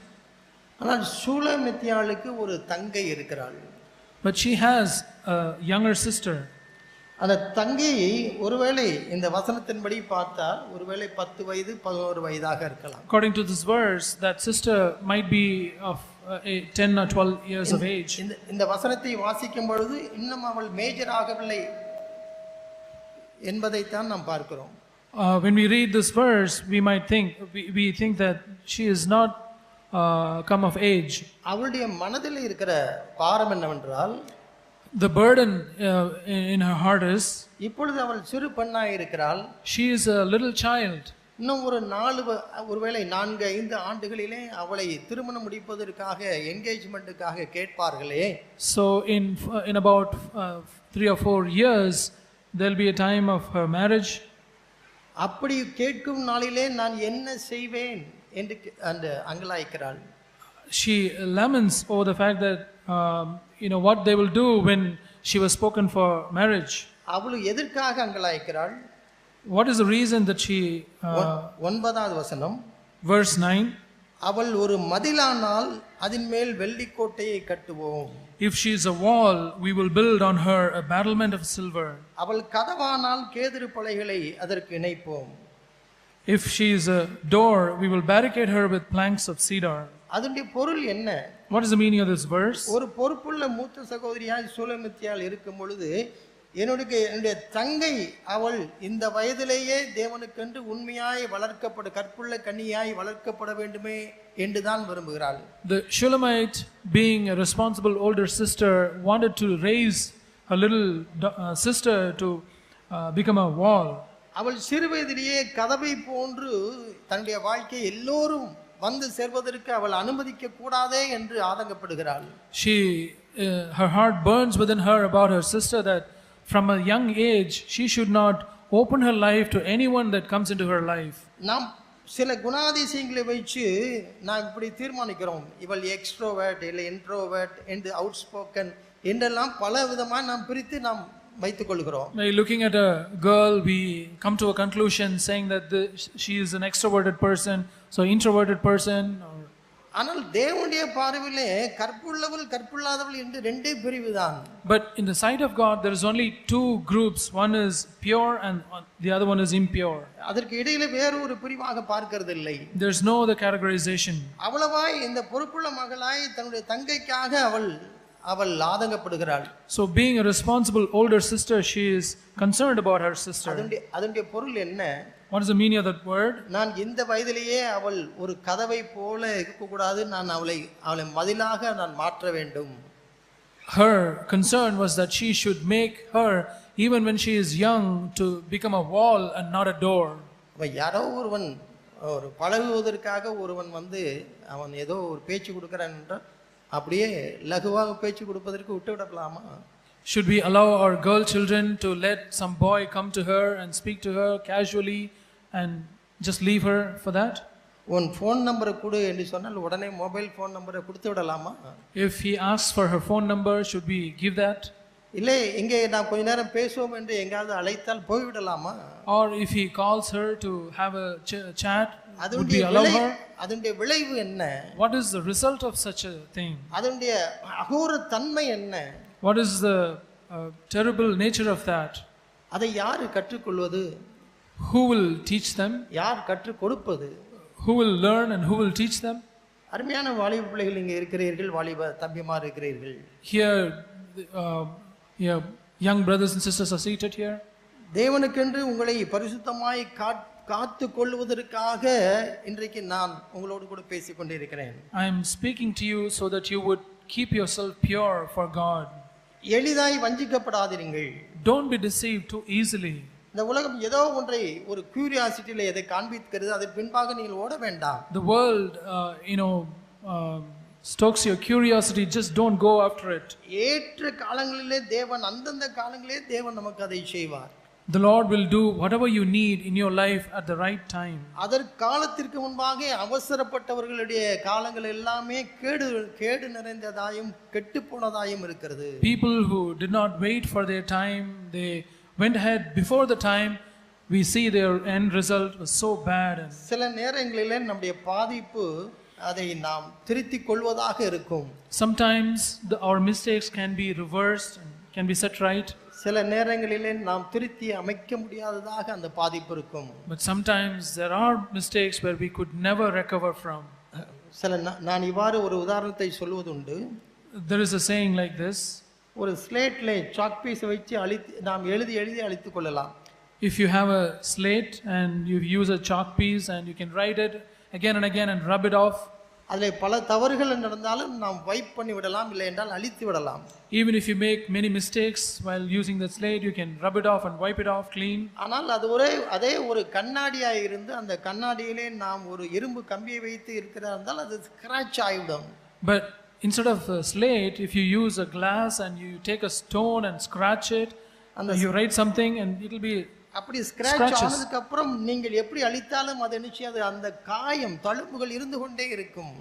ஆனால் சூலமித்தியாளுக்கு ஒரு தங்கை இருக்கிறாள். But she has a younger sister. அந்த தங்கையை ஒருவேளை இந்த வசனத்தின்படி பார்த்தால் ஒருவேளை 10 வயது 11 வயதாக இருக்கலாம். According to this verse, that sister might be of 10 or 12 years of age. இந்த வசனத்தை வாசிக்கும் பொழுது இன்னும் அவள் மேஜர் ஆகவில்லை என்பதைத்தான் நாம் பார்க்கிறோம். When we read this verse, we think that she is not come of age. அவளுடைய மனதில் இருக்கிற பாரம் என்னவென்றால், the burden in her heart is, இப்பொழுது அவள் சிறு பெண்ணாய் இருக்கிறாள். she is a little child. இன்னும் ஒரு ஒருவேளை 4-5 ஆண்டுகளிலே அவளை திருமணம் முடிப்பதற்காக என்கேஜ்மெண்ட்டுக்காக கேட்பார்களே. So in about 3 or 4 years there will be a time of her marriage. அப்படி கேட்கும் நாளிலே நான் என்ன செய்வேன் என்று அந்த அங்கலாய்க்கிறாள். She laments over the fact that what they will do when she was spoken for marriage. அவள் எதற்காக அங்கலாய்க்கிறாள்? What is the reason that she 9வது வசனம், verse 9, அவள் ஒரு மதிலானால் அதன் மேல் வெள்ளிக்கோட்டையை கட்டுவோம். If she is a wall, we will build on her a battlement of silver. அவள் கதவானால் கேதுரு பலகைகளை அதற்கு இணைப்போம். If she is a door, we will barricade her with planks of cedar. அதனுடைய பொருள் என்ன? What is the meaning of this verse? ஒரு பொறுப்புள்ள மூத்த சகோதரியாய் சூலமித்தியாள் இருக்கும் பொழுது என்னுடைய தங்கை அவள் இந்த வயதிலேயே தேவனுக்கென்று உண்மையாய் கற்புள்ள கன்னியாய் வளர்க்கப்பட வேண்டுமே என்றுதான் விரும்புகிறாள். The Shulamite, being a responsible older sister, wanted to raise her little sister to become a wall. அவள் சிறு வயதிலேயே கதவை போன்று தன்னுடைய வாழ்க்கையை எல்லோரும் வந்து சேர்வதற்கு அவள் அனுமதிக்க கூடாதே என்று ஆதங்கப்படுகிறாள். Her heart burns within her about her sister that from a young age she should not open her life to anyone that comes into her life. நாம் சில குணாதிசயங்களை வச்சு நாம் இப்படி தீர்மானிக்கிறோம், இவள் எக்ஸ்ட்ரோவர்ட் இல்லை இன்ட்ரோவர்ட் என்று அவுட்ஸ்போக்கன் என்றெல்லாம் பல விதமாக நாம் பிரித்து நாம் வைத்துக் கொள்கிறோம். By looking at a girl, we come to a conclusion saying that she is an extroverted person, so introverted person. ஆனால் தேவனுடைய பார்வையிலே கற்புள்ளவள் கற்புள்ளாதவள் என்று ரெண்டே பிரிவு தான். But in the sight of God there is only two groups, one is pure and the other one is impure. அதற்கு இடையில வேறு ஒரு பிரிவாக பார்க்கிறது இல்லை. There is no other categorization. அவ்வளவாய் இந்த பொறுப்புள்ள மகளாய் தன்னுடைய தங்கைக்காக அவள் ஆதங்கப்படுகிறாள். So being a responsible older sister, she is concerned about her sister. அதனுடைய பொருள் என்ன? What is the meaning of that word? நான் இந்த வயதிலேயே அவள் ஒரு கதவை போல இருக்கக்கூடாது, நான் அவளை மதிலாக நான் மாற்ற வேண்டும். Her concern was that she should make her, even when she is young, to become a wall and not a door. யாரோ ஒருவன் ஒரு பழகுவதற்காக ஒருவன் அவன் ஏதோ ஒரு பேச்சு கொடுக்குறான் என்றால் அப்படியே லகுவாக பேச்சு கொடுப்பதற்கு விட்டு விடலாமா? Should we allow our girl children to let some boy come to her and speak to her casually and just leave her for that? உன் ஃபோன் நம்பரை கொடு என்று சொன்னால் உடனே மொபைல் ஃபோன் நம்பரை கொடுத்து விடலாமா? If he asks for her phone number, should we give that? இல்லை, இங்கே நான் கொஞ்ச நேரம் பேசுவோம் என்று எங்காவது அழைத்தால் போய்விடலாமா? Or if he calls her to have a chat, would we allow her? அதனுடைய விளைவு என்ன? What is the result of such a thing? அதனுடைய அகோர தன்மை என்ன? What is the terrible nature of that? அதை யார் கற்றுக்கொள்வது? Who will teach them? யார் கற்றுக் கொடுப்பது? Who will learn and who will teach them? அருமையான வாலிப பிள்ளைகள் இங்கே இருக்கிறீர்கள், வாலிப தம்பிமார் இருக்கிறீர்கள். Here young brothers and sisters are seated here. தேவனுக்கென்று உங்களை பரிசுத்தமாய் காத்து கொள்வதற்காக இன்றைக்கு நான் உங்களோடு கூட பேசிக் கொண்டிருக்கிறேன். I am speaking to you so that you would keep yourself pure for God. எளிதாய் வஞ்சிக்கப்படாதீர்கள். Don't be deceived too easily. இந்த உலகம் ஏதோ ஒன்றை ஒரு கியூரியாசிட்டியில எதை காண்பிக்கிறது, அதற்கு பின்பாக நீங்கள் ஓட வேண்டாம். The world stokes your curiosity, just don't go after it. ஏற்ற காலங்களிலே தேவன் அந்தந்த காலங்களிலே தேவன் நமக்கு அதை செய்வார். The Lord will do whatever you need in your life at the right time. அதற்கு காலத்திற்கு முன்பாக அவசரப்பட்டவர்களுடைய காலங்கள் எல்லாமே கேடு நிறைந்ததாயும் கெட்டு போனதாயும் இருக்கிறது. People who did not wait for their time, they went ahead before the time, we see their end result was so bad. சில நேரங்களிலே நம்முடைய பாதிப்பு அதை நாம் திருத்திக் கொள்வதாக இருக்கும். Sometimes our mistakes can be reversed and can be set right. சில நேரங்களிலே நாம் திருத்தி அமைக்க முடியாததாக அந்த பாதிப்பு இருக்கும். But sometimes there are mistakes where we could never recover from. நான் இவ்வாறு ஒரு உதாரணத்தை சொல்வதுண்டு. There is a saying like this. ஒரு ஸ்லேட்ல சாக் பீஸ் வச்சு நாம் எழுதி அழித்துக் கொள்ளலாம். If you have a slate and you use a chalk piece and you can write it again and again and rub it off. அதில் பல தவறுகள் நடந்தாலும் நாம் வைப் பண்ணி விடலாம், இல்லை என்றால் அழித்து விடலாம். Even if you make many mistakes while using the slate, you can rub it off and wipe it off clean. ஆனால் அது அதே ஒரு கண்ணாடியாக இருந்து அந்த கண்ணாடியிலே நாம் ஒரு இரும்பு கம்பியை வைத்து இருக்கிறதா இருந்தால் அது ஸ்கிராட்ச் ஆகிவிடும். But instead of a slate, if you use a glass and you take a stone and scratch it, and you write something and it will be அப்படி ஸ்கிராட்ச் ஆனதுக்கு அப்புறம் நீங்கள் எப்படி அழித்தாலும் அது நிச்சயம் அந்த காயம் தழும்புகள் இருந்து கொண்டே இருக்கும்.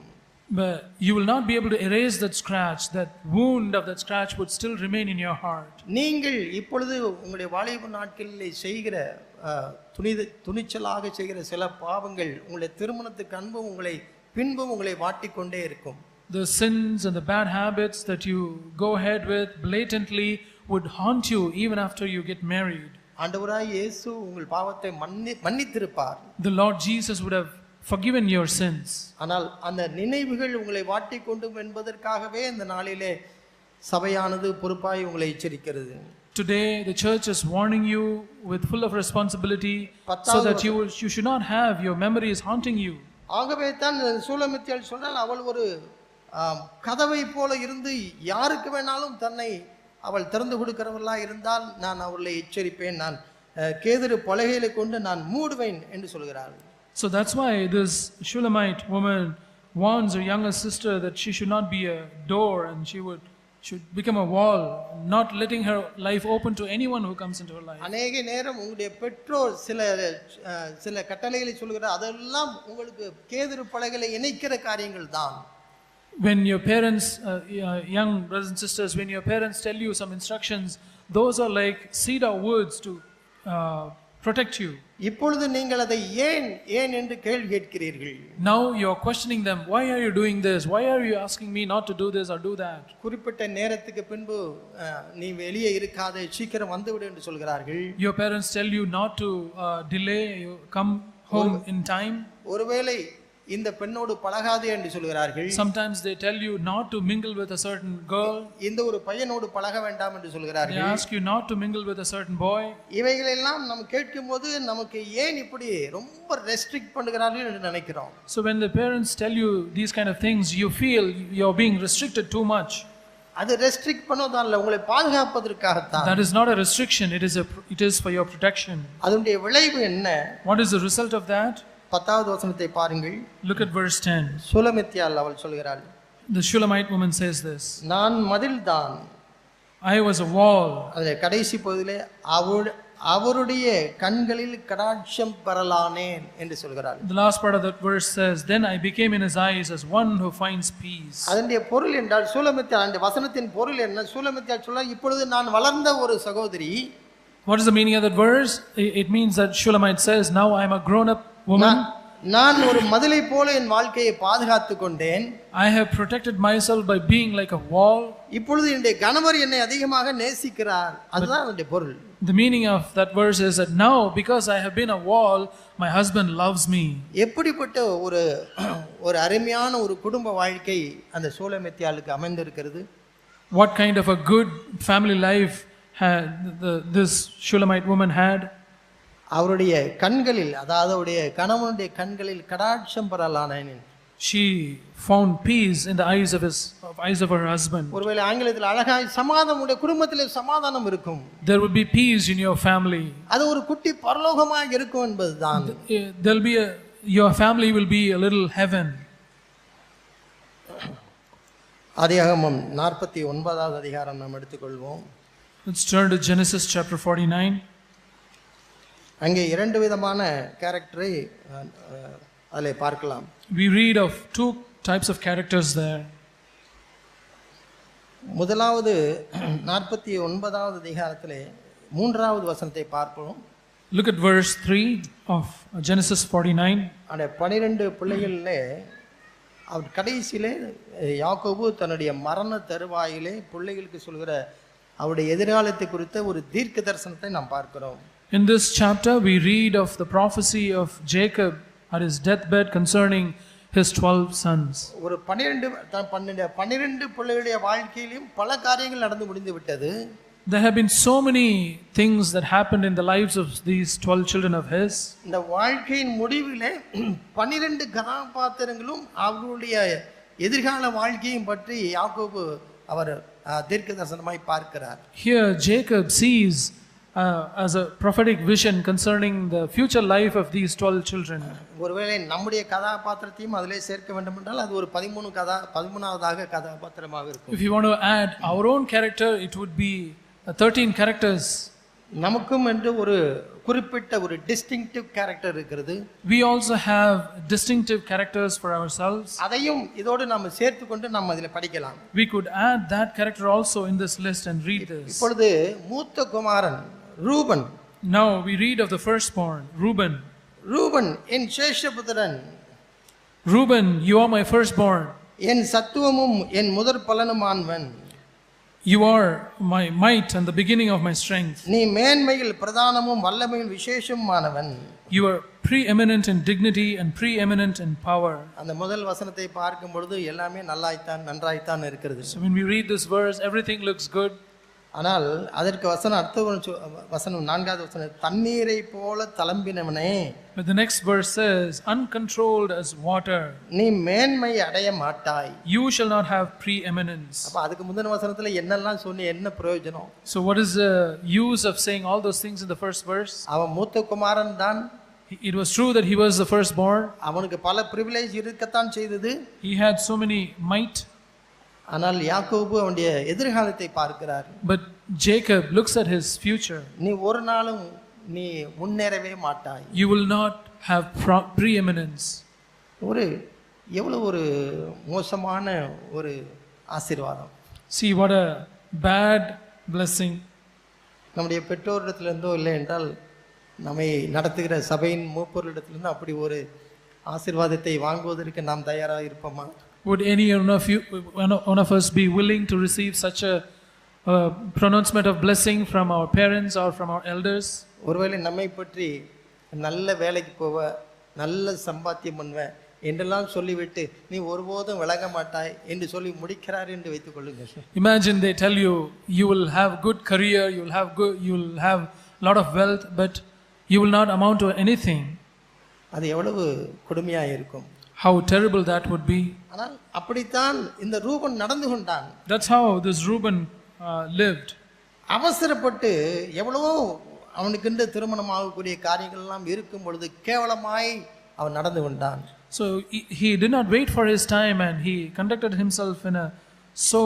But you will not be able to erase that scratch. That wound of that scratch would still remain in your heart. நீங்கள் இப்பொழுது உங்களுடைய வாலிப நாட்களில் செய்கிற துணிச்சலாக செய்கிற சில பாவங்கள் உங்களுடைய திருமணத்துக்கு அன்பும் உங்களை பின்பும் உங்களை வாட்டிக்கொண்டே இருக்கும். The sins and the bad habits that you go ahead with blatantly would haunt you even after you get married. ஆண்டவராய் இயேசு உங்கள் பாவத்தை மன்னித்திருப்பார். The Lord Jesus would have forgiven your sins. ஆனால் அந்த நினைவுகள் உங்களை வாட்டிக்கொண்டும் என்பதற்காகவே இந்த நாளிலே சபையானது பொறுப்பாய் உங்களை எச்சரிக்கிறது. Today the church is warning you with full of responsibility so that you should not have your memories haunting you. ஆகவே தான் சூலமித்தியாள் சொன்னால் அவள் ஒரு கதவை போல இருந்து யாருக்கு வேணாலும் தன்னை அவள் திறந்து கொடுக்கிறவர்களாக இருந்தால் நான் அவர்களை எச்சரிப்பேன், நான் கேதுரு பலகைகளை கொண்டு நான் மூடுவேன் என்று சொல்கிறாள். So that's why this Shulamite woman warns her younger sister that she should not be a door and she would should become a wall, not letting her life open to anyone who comes into her life. அநேக நேரம் உங்களுடைய பெற்றோர் சில கட்டளைகளை சொல்கிறார், அதெல்லாம் உங்களுக்கு கேதுரு பலகைகளை இணைக்கிற காரியங்கள் தான். When your parents, young brothers and sisters, when your parents tell you some instructions, those are like cedar woods to protect you. இப்பொழுது நீங்கள் அதை ஏன் என்று கேள்வி கேட்கிறீர்கள். Now you are questioning them, why are you doing this, why are you asking me not to do this or do that? குறிப்பிட்ட நேரத்துக்கு பின்பு நீ வெளியே இருக்காதே, சீக்கிரம் வந்துவிடு என்று சொல்கிறார்கள். Your parents tell you not to delay, you come home in time. ஒருவேளை இந்த பெண்ணோடு பழகாதே என்று சொல்கிறார்கள். Sometimes they tell you not to mingle with a certain girl. இந்த ஒரு பையனோடு பழக வேண்டாம் என்று சொல்கிறார்கள். They ask you not to mingle with a certain boy. இவைகளெல்லாம் நாம் கேட்கும்போது நமக்கு ஏன் இப்படி ரொம்ப ரெஸ்ட்ரிக்ட் பண்ணுகிறார்கள் என்று நினைக்கிறோம். So when the parents tell you these kind of things, you feel you're being restricted too much. அது ரெஸ்ட்ரிக்ட் பண்ணதால உங்களை பாதுகாப்பதற்காக தான். That is not a restriction, it is for your protection. அதனுடைய விளைவு என்ன? What is the result of that? 10வது வசனத்தை பாருங்கள். Look at verse 10. சுலமித்தியாள் அவள் சொல்கிறாள், The Shulamite woman says this, நான் மதில்தான், I was a wall. அதிலே கடைசி பகுதியிலே அவருடைய கண்களில் கடாட்சம் பெறலானேன் என்று சொல்கிறாள். The last part of that verse says, then I became in his eyes as one who finds peace. அதனுடைய பொருள் என்றால் சுலமித்தியாள், அந்த வசனத்தின் பொருள் என்ன? சுலமித்தியாள் சொல்ல, இப்பொழுது நான் வளர்ந்த ஒரு சகோதரி. What is the meaning of that verse? It means that Shulamite says, now I am a grown up woman. நான் ஒரு மதிலை போல என் வாழ்க்கையை பாதுகாத்துக் கொண்டேன். I have protected myself by being like a wall. இப்பொழுது என்னுடைய கணவர் என்னை அதிகமாக நேசிக்கிறார். அதுதான் அதனுடைய பொருள். The meaning of that verse is that now because I have been a wall, my husband loves me. எப்படிப்பட்ட ஒரு அருமையான ஒரு குடும்ப வாழ்க்கை அந்த சூலமித்தியாளுக்கு அமைந்திருக்கிறது. What kind of a good family life had this Shulamite woman had? அவருடைய கண்களில், அதாவது அவருடைய கணவனுடைய கண்களில் கடாட்சம் பெறலானேன். She found peace in the eyes of her husband. ஒருவேளை ஆங்கிலத்தில் அழகாய் சமாதானம், உடைய குடும்பத்திலே சமாதானம் இருக்கும். There would be peace in your family. அது ஒரு குட்டி பரலோகமாக இருக்கும் என்பதுதான். There'll be your family will be a little heaven. ஆதியாகமம் 49வது அதிகாரம் நாம் எடுத்துக்கொள்வோம். Let's turn to Genesis chapter 49. அங்கே இரண்டு விதமான கேரக்டரை அதிலே பார்க்கலாம். We read of two types of characters there. முதலாவது 49வது அதிகாரத்திலே 3வது வசனத்தை பார்ப்போம். Look at verse 3 of Genesis 49. அந்த 12 பிள்ளைகளிலே அவர் கடைசியிலே யாக்கோபு தன்னுடைய மரண தருவாயிலே பிள்ளைகளுக்கு சொல்கிற அவருடைய எதிர்காலத்தை குறித்த ஒரு தீர்க்க தரிசனத்தை நாம் பார்க்கிறோம். In this chapter we read of the prophecy of Jacob at his deathbed concerning his 12 sons. ஒரு 12 பிள்ளைகளுடைய வாழ்க்கையிலும் பல காரியங்கள் நடந்து முடிந்து விட்டது. There have been so many things that happened in the lives of these 12 children of his. இந்த வாழ்க்கையின் முடிவிலே 12 கதாபாத்திரங்களும் அவருடைய எதிர்கால வாழ்க்கையும் பற்றி யாக்கோபு அவர் தீர்க்க தரிசனமாய் பார்க்கிறார். Here Jacob sees as a prophetic vision concerning the future life of these 12 children. ஒருவேளை நம்முடைய கதாபாத்திரத்தையும் அதிலே சேர்க்க வேண்டும் என்றால் அது ஒரு 13வது கதாபாத்திரமாக இருக்கும். If you want to add our own character, it would be 13 characters. நமக்கும் என்று ஒரு குறிப்பிட்ட ஒரு டிஸ்டிங்டிவ் கேரக்டர் இருக்கிறது. We also have distinctive characters for ourselves. அதையும் இதோடு நாம சேர்த்து கொண்டு நாம் அதிலே படிக்கலாம். We could add that character also in this list and read this. இப்பொழுது மூத்த குமாரன் Ruban. Now we read of the firstborn, Reuben. Ruban N சேஷபுத்திரன். Reuben, you are my firstborn. என் சத்துவமும் என் முதற் பலனுமானவன். You are my might and the beginning of my strength. நீ மேன்மையில் பிரதானமும் வல்லமையில் விசேஷமானவன். You are preeminent in dignity and preeminent in power. அந்த முதல் வசனத்தை பார்க்கும் பொழுது எல்லாமே நன்றாய்த்தான் இருக்கிறது. So when we read this verse, everything looks good. ஆனால் அதற்கு அடுத்த வசனம் 4வது வசனம், தண்ணீரை போல தளம்பினவனே. But the next verse says, uncontrolled as water. நீ மேன்மை அடைய மாட்டாய். You shall not have preeminence. அப்ப அதுக்கு முந்தின வசனத்துல என்னெல்லாம் சொன்னி என்ன பிரயோஜனம்? So what is the use of saying all those things in the first verse? அவன் மூத்த குமாரன் தான். It was true that he was the firstborn. அவனுக்கு பல பிரிவிலேஜ் இருக்கத்தான் செய்தது. He had so many might. ஆனால் யாக்கோபு அவனுடைய எதிர்காலத்தை பார்க்கிறார். But Jacob looks at his future. நீ ஒரு நாளும் நீ முன்னேறவே மாட்டாய். You will not have preeminence. ஒரு எவ்வளவு ஒரு மோசமான ஒரு ஆசீர்வாதம். See what a bad blessing. நம்முடைய பெற்றோரிடத்திலிருந்தோ இல்லை என்றால் நம்மை நடத்துகிற சபையின் மூப்பொருளிடத்திலிருந்து அப்படி ஒரு ஆசீர்வாதத்தை வாங்குவதற்கு நாம் தயாராக இருப்போமா? Would any one of us be willing to receive such a pronouncement of blessing from our parents or from our elders? ஒருவேளை நம்மை பற்றி நல்ல வேலைக்கு போவ, நல்ல சம்பாத்தியம் பண்ணுவ என்றெல்லாம் சொல்லிவிட்டு நீ ஒருபோதும் விளங்க மாட்டாய் என்று சொல்லி முடிக்கிறார் என்று வைத்துக் கொள்ளுங்கள். Imagine they tell you you will have good career, you will have lot of wealth, but you will not amount to anything. அது எவ்வளவு கொடுமையாக இருக்கும். How terrible that would be. ஆனால் அப்படித்தான் இந்த ரூபன் நடந்து கொண்டான். That's how this Reuben lived. அவசரப்பட்டு எவ்வளவோ அவனுக்கு திருமணமாகக்கூடிய காரியங்கள் எல்லாம் இருக்கும் பொழுது கேவலமாய் அவன் நடந்து கொண்டான். So he did not wait for his time and he conducted himself in a so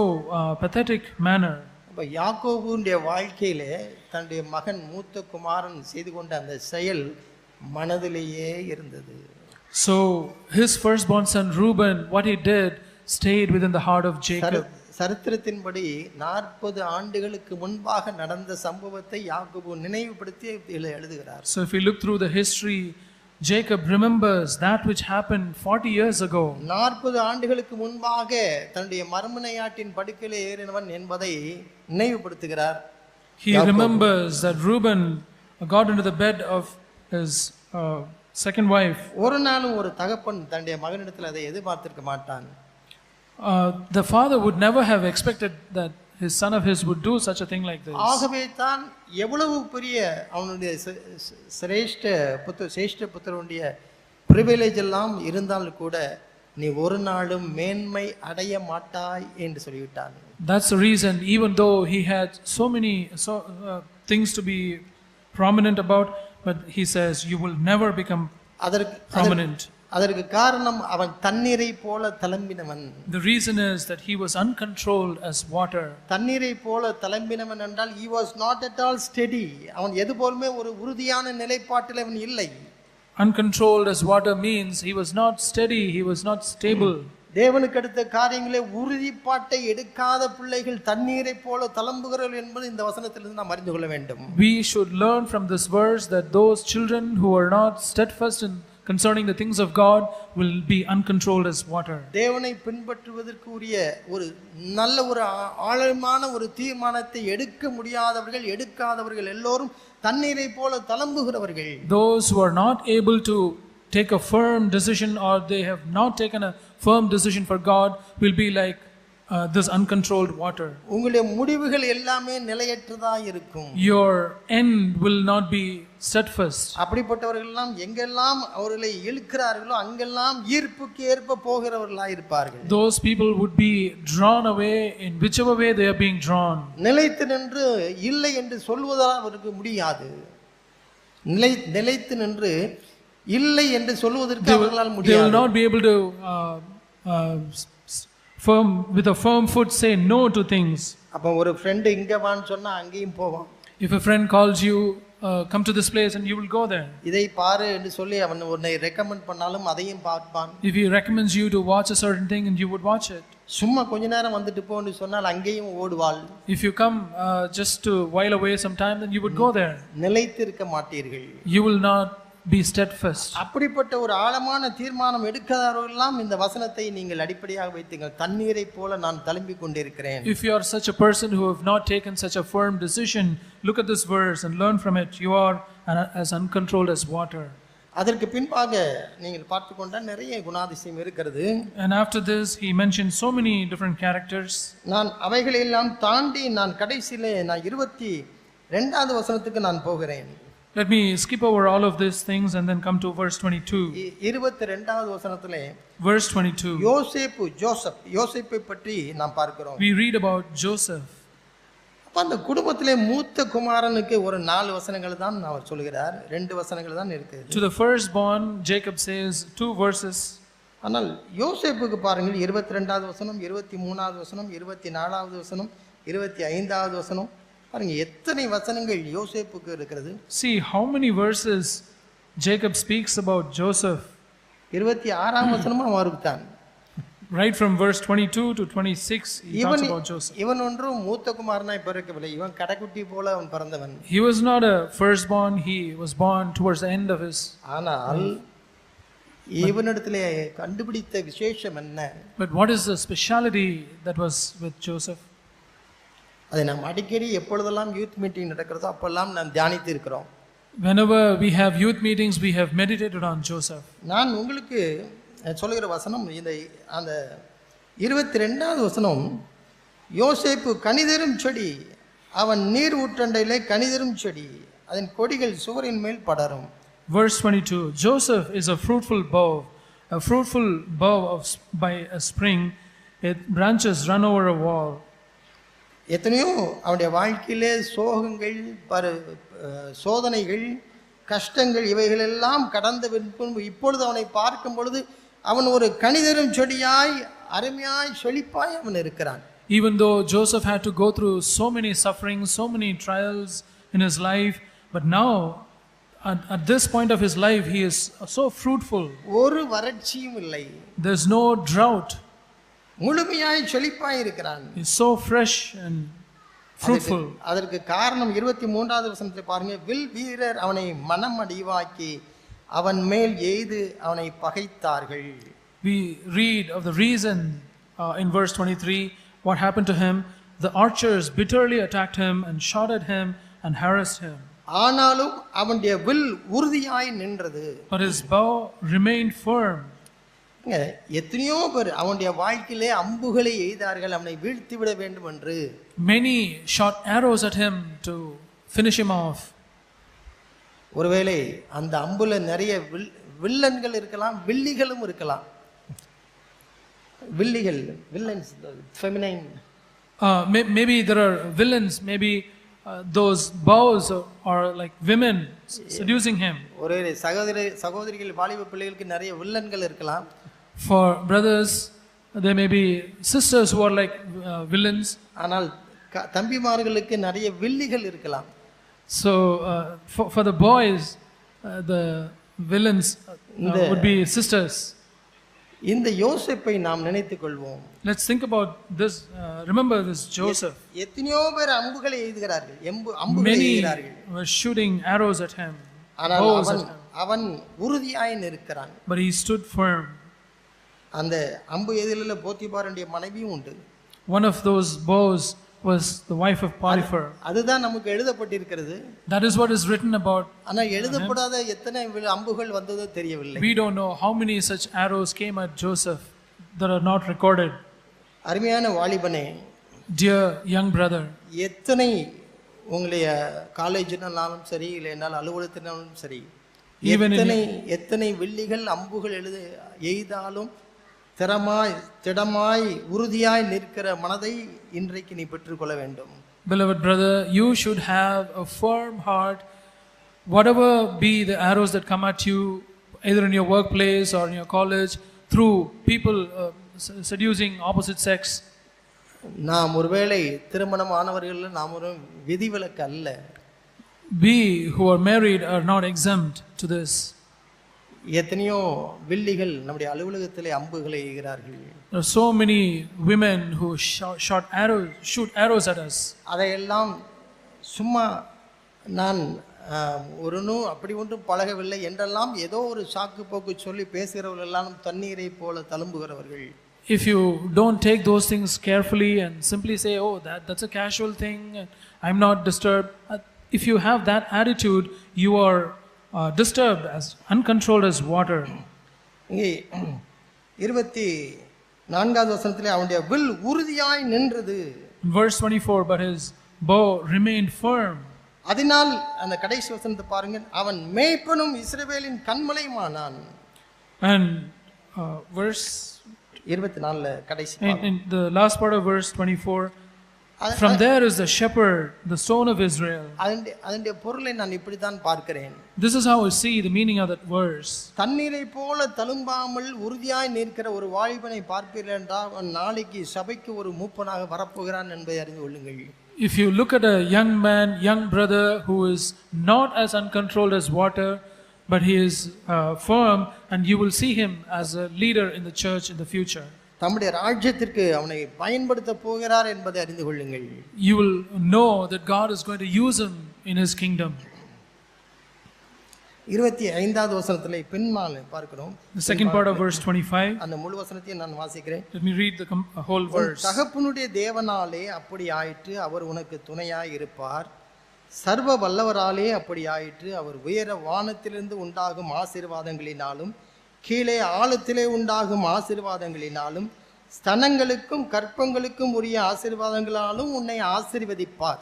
pathetic manner. அப்ப யாக்கோபுடைய வாழ்க்கையிலே தன்னுடைய மகன் மூத்த குமாரன் செய்து கொண்ட அந்த செயல் மனதிலேயே இருந்தது. So his firstborn son Reuben, what he did stayed within the heart of Jacob. சரித்திரத்தின்படி 40 ஆண்டுகளுக்கு முன்பாக நடந்த சம்பவத்தை யாக்கோபு நினைவுபடுத்தி எழுதுகிறார். So if we look through the history, Jacob remembers that which happened 40 years ago. 40 ஆண்டுகளுக்கு முன்பாக தன்னுடைய மறுமனையாட்டின் படுக்கையிலே ஏறினவன் என்பதை நினைவுபடுத்துகிறார். He remembers that Reuben got into the bed of his second wife. ஒரு நாளும் ஒரு தகப்பன் தன்னுடைய மகனிடத்தில் அதை எதிர்பார்த்திருக்க மாட்டான். The father would never have expected that his son of his would do such a thing like this. ஆகவே தான் எவ்வளவு பெரிய அவனுடைய சிரேஷ்ட புத்திரனுடைய பிரிவிலேஜ் எல்லாம் இருந்தாலும் கூட நீ ஒரு நாளும் மேன்மை அடைய மாட்டாய் என்று சொல்லிவிட்டான். That's the reason, even though he had so many things to be prominent about, but he says you will never become prominent. அதற்கு காரணம் அவன் தண்ணீரை போல தளம்பினவன். The reason is that he was uncontrolled as water. தண்ணீரை போல தளம்பினவன் என்றால் he was not at all steady. அவன் எதுபோலுமே ஒரு உறுதியான நிலைப்பாட்டில் அவன் இல்லை. Uncontrolled as water means he was not steady, he was not stable. தேவனுக்கு அடுத்த காரியங்களே உறுதிப்பாட்டை எடுக்காத பிள்ளைகள் தண்ணீரை போல தளம்புகிறார்கள் என்பது இந்த வசனத்திலிருந்து நாம் அறிந்து கொள்ள வேண்டும். We should learn from this verse that those children who are not steadfast in concerning the things of God will be uncontrolled as water. தேவனை பின்பற்றுவதற்கு உரிய ஒரு நல்ல ஒரு ஆழமான ஒரு தீர்மானத்தை எடுக்காதவர்கள் எல்லோரும் தண்ணீரை போல தளம்புகிறவர்கள். Those who are not able to take a firm decision or they have not taken a firm decision for God will be like this uncontrolled water. உங்களுடைய முடிவுகள் எல்லாமே நிலையற்றதா இருக்கும். Your end will not be steadfast. அப்படிப்பட்டவர்கள் எல்லாம் எங்கெல்லாம் அவர்களை இழுக்கிறார்களோ அங்கெல்லாம் ஈர்ப்புக்கு ஏற்ப போகிறவர்களாய் இருப்பார்கள். Those people would be drawn away in whichever way they are being drawn. நிலைத்து நின்று இல்லை என்று சொல்வதால் அவருக்கு முடியாது. நிலைத்து நின்று இல்லை என்று சொல்வதற்கு அவர்களால் முடியாது. They will not be able to with a firm foot say no to things. அப்ப ஒரு friend இங்க வான்னு சொன்னா அங்கேயும் போவான். If a friend calls you come to this place and you will go there. இதை பாரு என்று சொல்லி அவன் உன்னை ரெக்கமெண்ட் பண்ணாலும் அதையும் பார்ப்பான். If he recommends you to watch a certain thing and you would watch it. சும்மா கொஞ்ச நேரம் வந்துட்டு போன்னு சொன்னால் அங்கேயும் ஓடுவாள். If you come just to while away some time then you would go there. நிலைத்திருக்க மாட்டீர்கள். You will not be steadfast. அப்படிப்பட்ட ஒரு ஆழமான தீர்மானம் எடுக்காதவர்களெல்லாம் இந்த வசனத்தை நீங்கள் அடிப்படையாக வைத்தீங்க. தண்ணீரை போல நான் தளம்பிக் கொண்டிருக்கிறேன். If you are such a person who have not taken such a firm decision, look at this verse and learn from it. You are as uncontrolled as water. அதற்கு பின்பாக நீங்கள் பார்த்து கொண்டால் நிறைய குணாதிசயம் இருக்கிறது. And after this he mentioned so many different characters. நான் அவைகளை எல்லாம் தாண்டி நான் கடைசியிலே நான் 22வது வசனத்துக்கு நான் போகிறேன். Let me skip over all of these things and then come to verse 22. 22வது வசனத்திலே verse 22. யோசேப்பை பற்றி நாம் பார்க்கிறோம். We read about Joseph. அப்ப அந்த குடும்பத்திலே மூத்த குமாரனுக்கு ஒரு 4 வசனங்கள் தான் அவர் சொல்கிறார். 2 வசனங்கள் தான் இருக்கு. To the firstborn Jacob says 2 verses. ஆனால் யோசேப்புக்கு பாருங்கள் 22வது வசனம், 23வது வசனம், 24வது வசனம், 25வது வசனம், பாருங்க எத்தனை வசனங்கள் யோசேப்புக்கு இருக்கிறது. See how many verses Jacob speaks about Joseph. 26ஆம் வசனமும் அவருக்கு தான். Right from verse 22 to 26 he talks about Joseph. இவன் ஒன்றும் மூத்த குமாரனாய் பிறக்கவில்லை, இவன் கடைக்குட்டி போல அவன் பிறந்தவன். He was not a firstborn, he was born towards the end of his. ஆனால் இவனிடத்திலே கண்டுபிடித்த விசேஷம் என்ன? But what is the speciality that was with Joseph? அதை நாம் அடிக்கடி எப்பொழுதெல்லாம் யூத் மீட்டிங் நடக்கிறதோ அப்பெல்லாம் நாம் தியானித்து இருக்கிறோம். Whenever we have youth meetings, we have meditated on Joseph. நான் உங்களுக்கு சொல்லுகிற வசனம் இந்த அந்த 22வது வசனம், யோசேப்பு கனிதரும் செடி, அவன் நீர் ஊற்றண்டையிலே கனிதரும் செடி, அதன் கொடிகள் சுவரின் மேல் படரும். Verse 22, Joseph is a fruitful bough by a spring, its branches run over a wall. எத்தனையோ அவனுடைய வாழ்க்கையிலே சோகங்கள், சோதனைகள், கஷ்டங்கள் இவைகளெல்லாம் கடந்த பின்பு இப்பொழுது அவனை பார்க்கும் பொழுது அவன் ஒரு கனிதரும் செடியாய் அருமையாய் செழிப்பாய் அவன் இருக்கிறான். Even though Joseph had to go through so many sufferings, so many trials in his life, but now at this point of his life he is so fruitful. ஒரு வறட்சியும் இல்லை. There's no drought. முழுமையாய் செழிப்பாய் இருக்கிறான். He is so fresh and fruitful. அதற்கு காரணம் 23வது வசனத்தை பாருங்க, will வீரர் அவனை மனம் அடிவாக்கி அவன் மேல் எய்து அவனை பகைத்தார்கள். We read of the reason in verse 23 what happened to him. The archers bitterly attacked him and shot at him and harassed him. ஆனாலும் அவனுடைய வில் உறுதியாய் நின்றது. But his bow remained firm. எத்தனையோ பேர் அவனுடைய வாழ்க்கையிலே அம்புகளை எய்தார்கள் அவனை வீழ்த்தி விட வேண்டும் என்று. Many shot arrows at him to finish him off. ஒருவேளை அந்த அம்புல நிறைய வில்லன்கள் இருக்கலாம், வில்லிகளும் இருக்கலாம். வில்லிகள், villains, feminine. Maybe there are villains, maybe those bows are like women seducing him. ஒருவேளை சகோதரிகள் வாலிப பிள்ளைகளுக்கு நிறைய வில்லன்கள் இருக்கலாம். For brothers there may be sisters who are like villains. ஆனால் தம்பிமார்களுக்கு நிறைய வில்லிகள் இருக்கலாம். So for the boys the villains would be sisters. இந்த யோசேப்பை நாம் நினைத்துக் கொள்வோம். Let's think about this, remember this Joseph. எத்தனையோ பேர் அம்புகளை எய்துகிறார்கள், அம்புகளை எய்துகிறார்கள். Many were shooting arrows at him. ஆனால் அவன் உறுதியாய் நிற்கிறான். But he stood firm. அந்த அம்பு எதிரில போத்திபாருடைய மனைவியும் உண்டு. One of those bows was the wife of Potiphar. அதுதான் நமக்கு எழுதப்பட்டிருக்கிறது. That is what is written about. ஆனா எழுதப்படாத எத்தனை அம்புகள் வந்ததோ தெரியவில்லை. We don't know how many such arrows came at Joseph that are not recorded. அருமையான வாலிபனே, dear young brother, எத்தனை உங்களுடைய காலேஜ்னாலும் சரி இல்லைனால் அலுவலகத்தினாலும் சரி, எத்தனை வில்லிகள் அம்புகள் எய்தாலும் திடமாய் உறுதியாய் நிற்கிற மனதை இன்றைக்கு நீ பெற்றுக்கொள்ள வேண்டும். Beloved brother, you should have a firm heart. Whatever be the arrows that come at you, either in your workplace or in your college, through people seducing opposite sex. நாம் ஒருவேளை திருமணம் ஆனவர்கள் நாம் ஒரு விதிவிலக்கு அல்ல. We who are married are not exempt to this. எத்தனையோ வில்லிகள் நம்முடைய அலுவலகத்திலே அம்புகளை எய்கிறார்கள். There are so many women who shoot arrows at us. அதையெல்லாம் சும்மா நான் அப்படி ஒன்றும் பழகவில்லை என்றெல்லாம் ஏதோ ஒரு சாக்கு போக்கு சொல்லி பேசுகிறவர்கள் எல்லாம் தண்ணீரை போல தழும்புகிறவர்கள். If you don't take those things carefully and simply say, oh, that's a casual thing, I'm not disturbed. If you have that attitude, you are disturbed, as uncontrolled as water. இங்கே 24வது வசனத்திலே அவனுடைய வில் உறுதியாய் நின்றது. Verse 24, but his bow remained firm. அதனால் அந்த கடைசி வசனத்தை பாருங்க, அவன் மேய்ப்பனும் இஸ்ரவேலின் கண்மலையுமானான். And verse 24ல கடைசி in the last part of verse 24, From there is the shepherd, the stone of Israel. அதனுடைய பொருளை நான் இப்படி தான் பார்க்கிறேன். This is how I see the meaning of that verse. தண்ணீரை போல தழும்பாமல் உறுதியாய் நிற்கிற ஒரு வாலிபனை பார்ப்பீர்கள் என்றால் அவன் நாளைக்கு சபைக்கு ஒரு மூப்பனாக வரப்போகிறான் என்பதை அறிந்து கொள்ளுங்கள். If you look at a young man, young brother who is not as uncontrolled as water, but he is firm, and you will see him as a leader in the church in the future. தம்முடைய ராஜ்யத்திற்கு அவனை பயன்படுத்த போகிறார் என்பதை அறிந்து கொள்ளுங்கள். You will know that God is going to use him in his kingdom. 25வது வசனத்திலே பின்மால பார்க்கிறோம். The second part of verse 25. அந்த முழு வசனத்தை நான் வாசிக்கிறேன். Let me read the whole verse. தகப்பனுடைய தேவனாலே அப்படி ஆயிற்று, அவர் உனக்கு துணையாய் இருப்பார். சர்வ வல்லவராலே அப்படி ஆயிற்று, அவர் உயர வானத்திலிருந்து உண்டாகும் ஆசீர்வாதங்களினாலும் கீழே ஆழத்திலே உண்டாகும் ஆசீர்வாதங்களினாலும் ஸ்தனங்களுக்கும் கற்பங்களுக்கும் உரிய ஆசீர்வாதங்களாலும் உன்னை ஆசீர்வதிப்பார்.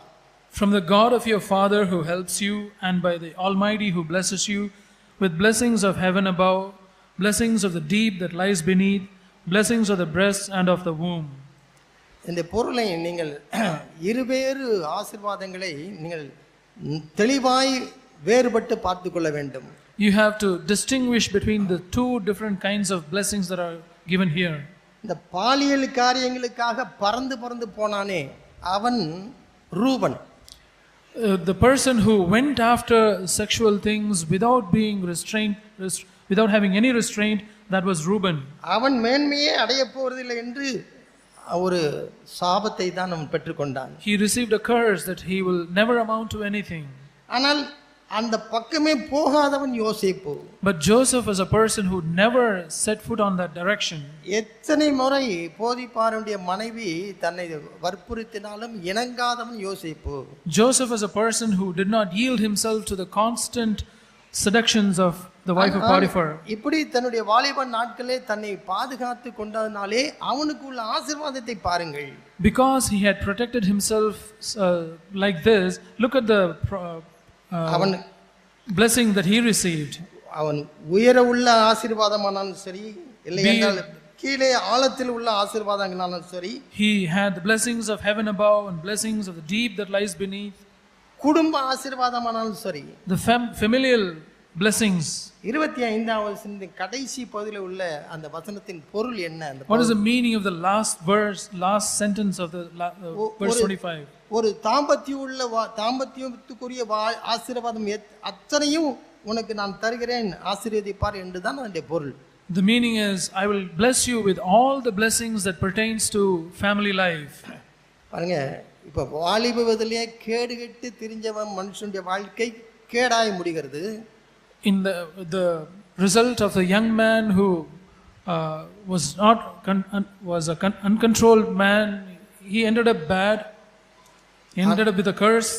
From the God of your father who helps you, and by the Almighty who blesses you with blessings of heaven above, blessings of the deep that lies beneath, blessings of the breast and of the womb. இந்த பொருளை நீங்கள் இருவேறு ஆசீர்வாதங்களை நீங்கள் தெளிவாய் வேறுபட்டு பார்த்து கொள்ள வேண்டும். You have to distinguish between the two different kinds of blessings that are given here. இந்த பாலியல் காரியங்களுக்காக பறந்து போனானே அவன் Ruban. The person who went after sexual things without being restrained, without having any restraint, that was Reuben. அவன் மேன்மையே அடைய போவதில்லை என்று ஒரு சாபத்தை தான் அவன் பெற்றுக்கொண்டான். He received a curse that he will never amount to anything. ஆனால் அந்த பக்கமே போகாதவன் யோசேப்பு. But Joseph was a person who never set foot on that direction. எத்தனை முறை போதிபாரனுடைய மனைவி தன்னை வற்புறுத்தினாலும் இணங்காதவன் யோசேப்பு. Joseph was a person who did not yield himself to the constant seductions of the wife of Potiphar. இப்படி தன்னுடைய வாலிப நாட்களே தன்னை பாதுகாத்து கொண்டதனாலே அவனுக்கு உள்ள ஆசீர்வாதத்தை பாருங்கள். Because he had protected himself like this, look at the அவன் blessing that he received. அவன் உயர உள்ள ஆசீர்வாதமானாலும் சரி, இல்லை என்றால் கீழே ஆழத்தில் உள்ள ஆசீர்வாதங்களானாலும் சரி, he had the blessings of heaven above and blessings of the deep that lies beneath. குடும்ப ஆசீர்வாதமானாலும் சரி, the familial blessings. 25வது வசனத்தின் கடைசி பகுதியில் உள்ள அந்த வசனத்தின் பொருள் என்ன? What is the meaning of the last verse, last sentence of the verse 25? ஒரு தாம்பத்தியத்துக்குரிய ஆசீர்வாதம் அத்தனையும் உனக்கு நான் தருகிறேன், ஆசீர்வதிப்பார் என்று தான் அதனுடைய பொருள். The meaning is, I will bless you with all the blessings that pertains to family life. பாருங்க, இப்ப வாலிப வயதிலே கேடுகெட்டு திரிஞ்சவன் மனுஷனுடைய வாழ்க்கை கேடாய் முடிகிறது. In the result of the young man who was an uncontrolled man, he ended up bad. He ended up with a curse.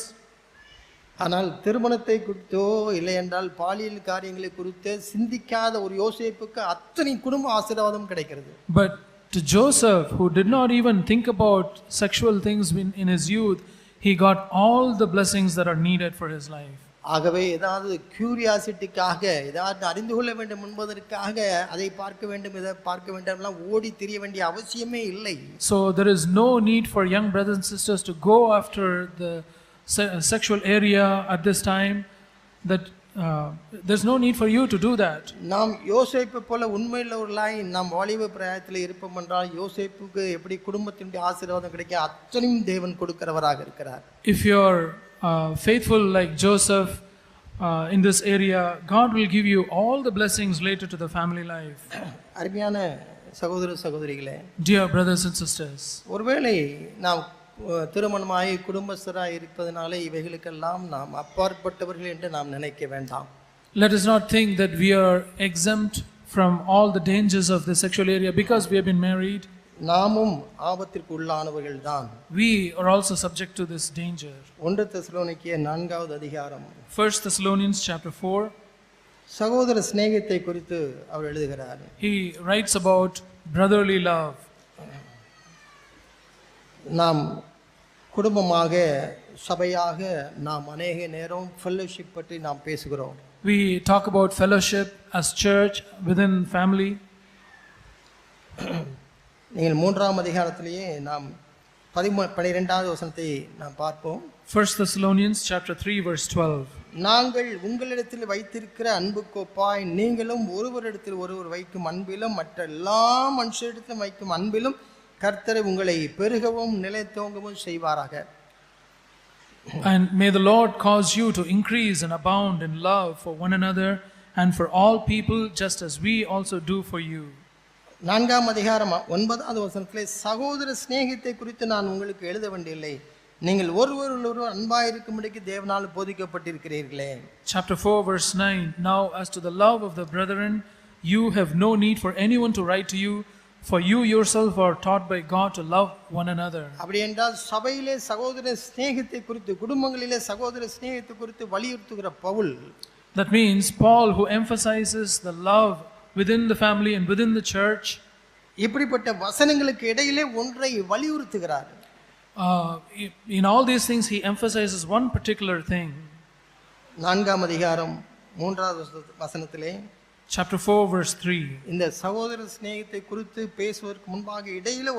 ஆனால் திருமணத்தை குறித்தோ இல்லை என்றால் பாலியல் காரியங்களை குறித்து சிந்திக்காத ஒரு யோசேப்புக்கு அத்தனை குடும்ப ஆசீர்வாதம் கிடைக்கிறது. But to Joseph, who did not even think about sexual things in his youth, he got all the blessings that are needed for his life. ஆகவே ஏதாவது கியூரியாசிட்டிக்காக ஏதாவது அறிந்து கொள்ள வேண்டும் என்பதற்காக அதை பார்க்க வேண்டும் இதை பார்க்க வேண்டும்லாம் ஓடி திரிய வேண்டிய அவசியமே இல்லை. So there is no need for young brothers and sisters to go after the sexual area at this time. That there's no need for you to do that. நாம் யோசேப்பு போல உண்மையுள்ளவர்களாய் நாம் வாலிப பிராயத்தில் இருப்போம் என்றால் யோசேப்புக்கு எப்படி குடும்பத்தினுடைய ஆசீர்வாதம் கிடைக்க அத்தனையும் தேவன் கொடுக்கிறவராக இருக்கிறார். If you're faithful like Joseph in this area, God will give you all the blessings related to the family life. அருமையான சகோதர சகோதரிகளே, dear brothers and sisters, ஒருவேளை நாம் திருமணமாகி குடும்பஸ்தராக இருப்பதனாலே இவைகளுக்கெல்லாம் நாம் அப்பாற்பட்டவர்கள் என்று நாம் நினைக்க வேண்டாம். Let us not think that we are exempt from all the dangers of the sexual area because we have been married. நாமும் ஆபத்திற்கு உள்ளானவர்கள் தான். We are also subject to this danger. 1 தெசலோனிக்கேயர் 4வது அதிகாரம் 1 Thessalonians chapter 4. சகோதர சிநேகத்தை குறித்து அவர் எழுதுகிறார். He writes about brotherly love. நாம் குடும்பமாக சபையாக நாம் அநேக நேரம் ஃபெல்லோஷிப் பற்றி நாம் பேசுகிறோம். We talk about fellowship as church within family. நீங்கள் 3ஆம் அதிகாரத்திலேயே நாம் 12வது வசனத்தை நாம் பார்ப்போம். 1 Thessalonians chapter 3 verse 12. நாங்கள் உங்களிடத்தில் வைத்திருக்கிற அன்புக்கொப்பாய் நீங்களும் ஒருவரிடத்தில் ஒருவர் வைக்கும் அன்பிலும் மற்ற எல்லா மனுஷரிடத்திலும் வைக்கும் அன்பிலும் கர்த்தர் உங்களை பெருகவும் நிலைத்தோங்கவும் செய்வாராக. And may the Lord cause you to increase and abound in love for one another and for all people, just as we also do for you. 4ஆம் அதிகாரம் 9வது வசனத்திலே சகோதர சிநேகத்தை குறித்து நான் உங்களுக்கு எழுத வேண்டியதில்லை, நீங்கள் ஒருவருக்கொருவர் அன்பாயிருக்கும்படிக்கு தேவனால் போதிக்கப்பட்டிருக்கிறீர்களே. Chapter 4 verse 9. Now as to the love of the brethren, you have no need for anyone to write to you, for you yourself are taught by God to love one another. அப்படி என்றால் சபையிலே சகோதர சிநேகத்தை குறித்து, குடும்பங்களிலே சகோதர சிநேகத்தை குறித்து வலியுறுத்துகிற Pavul, that means Paul, who emphasizes the love within the family and within the church, இப்படிப்பட்ட வசனங்களுக்கு இடையிலே ஒன்றை வலியுறுத்துகிறார். In all these things he emphasizes one particular thing. 4ஆம் அதிகாரம் 3வது வசனத்திலே Chapter 4 verse 3. இந்த சகோதர சிநேகத்தை குறித்து பேசுவதற்கு முன்பாக இடையில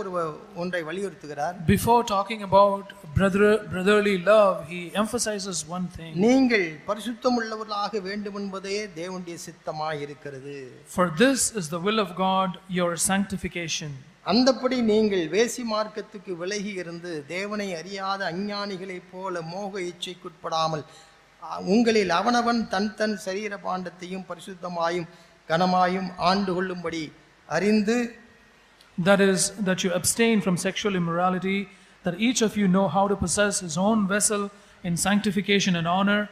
ஒன்றை வலியுறுத்துகிறார். Before talking about brotherly love, he emphasizes one thing. நீங்கள் பரிசுத்தம் உள்ளவர்களாக வேண்டும் என்பதே தேவனுடைய சித்தமாய் இருக்கிறது. For this is the will of God, your sanctification. அந்தப்படி நீங்கள் வேசி மார்க்கத்துக்கு விலகி இருந்து தேவனை அறியாத அஞ்ஞானிகளைப் போல மோக இச்சைக்குட்படாமல் உங்களில் அவனவன் தன் சரீர பாண்டத்தையும் பரிசுத்தமாயும் கனமாயும் ஆண்டு கொள்ளும்படி அறிந்து, that is, that you abstain from sexual immorality, that each of you know how to possess his own vessel in sanctification and honor,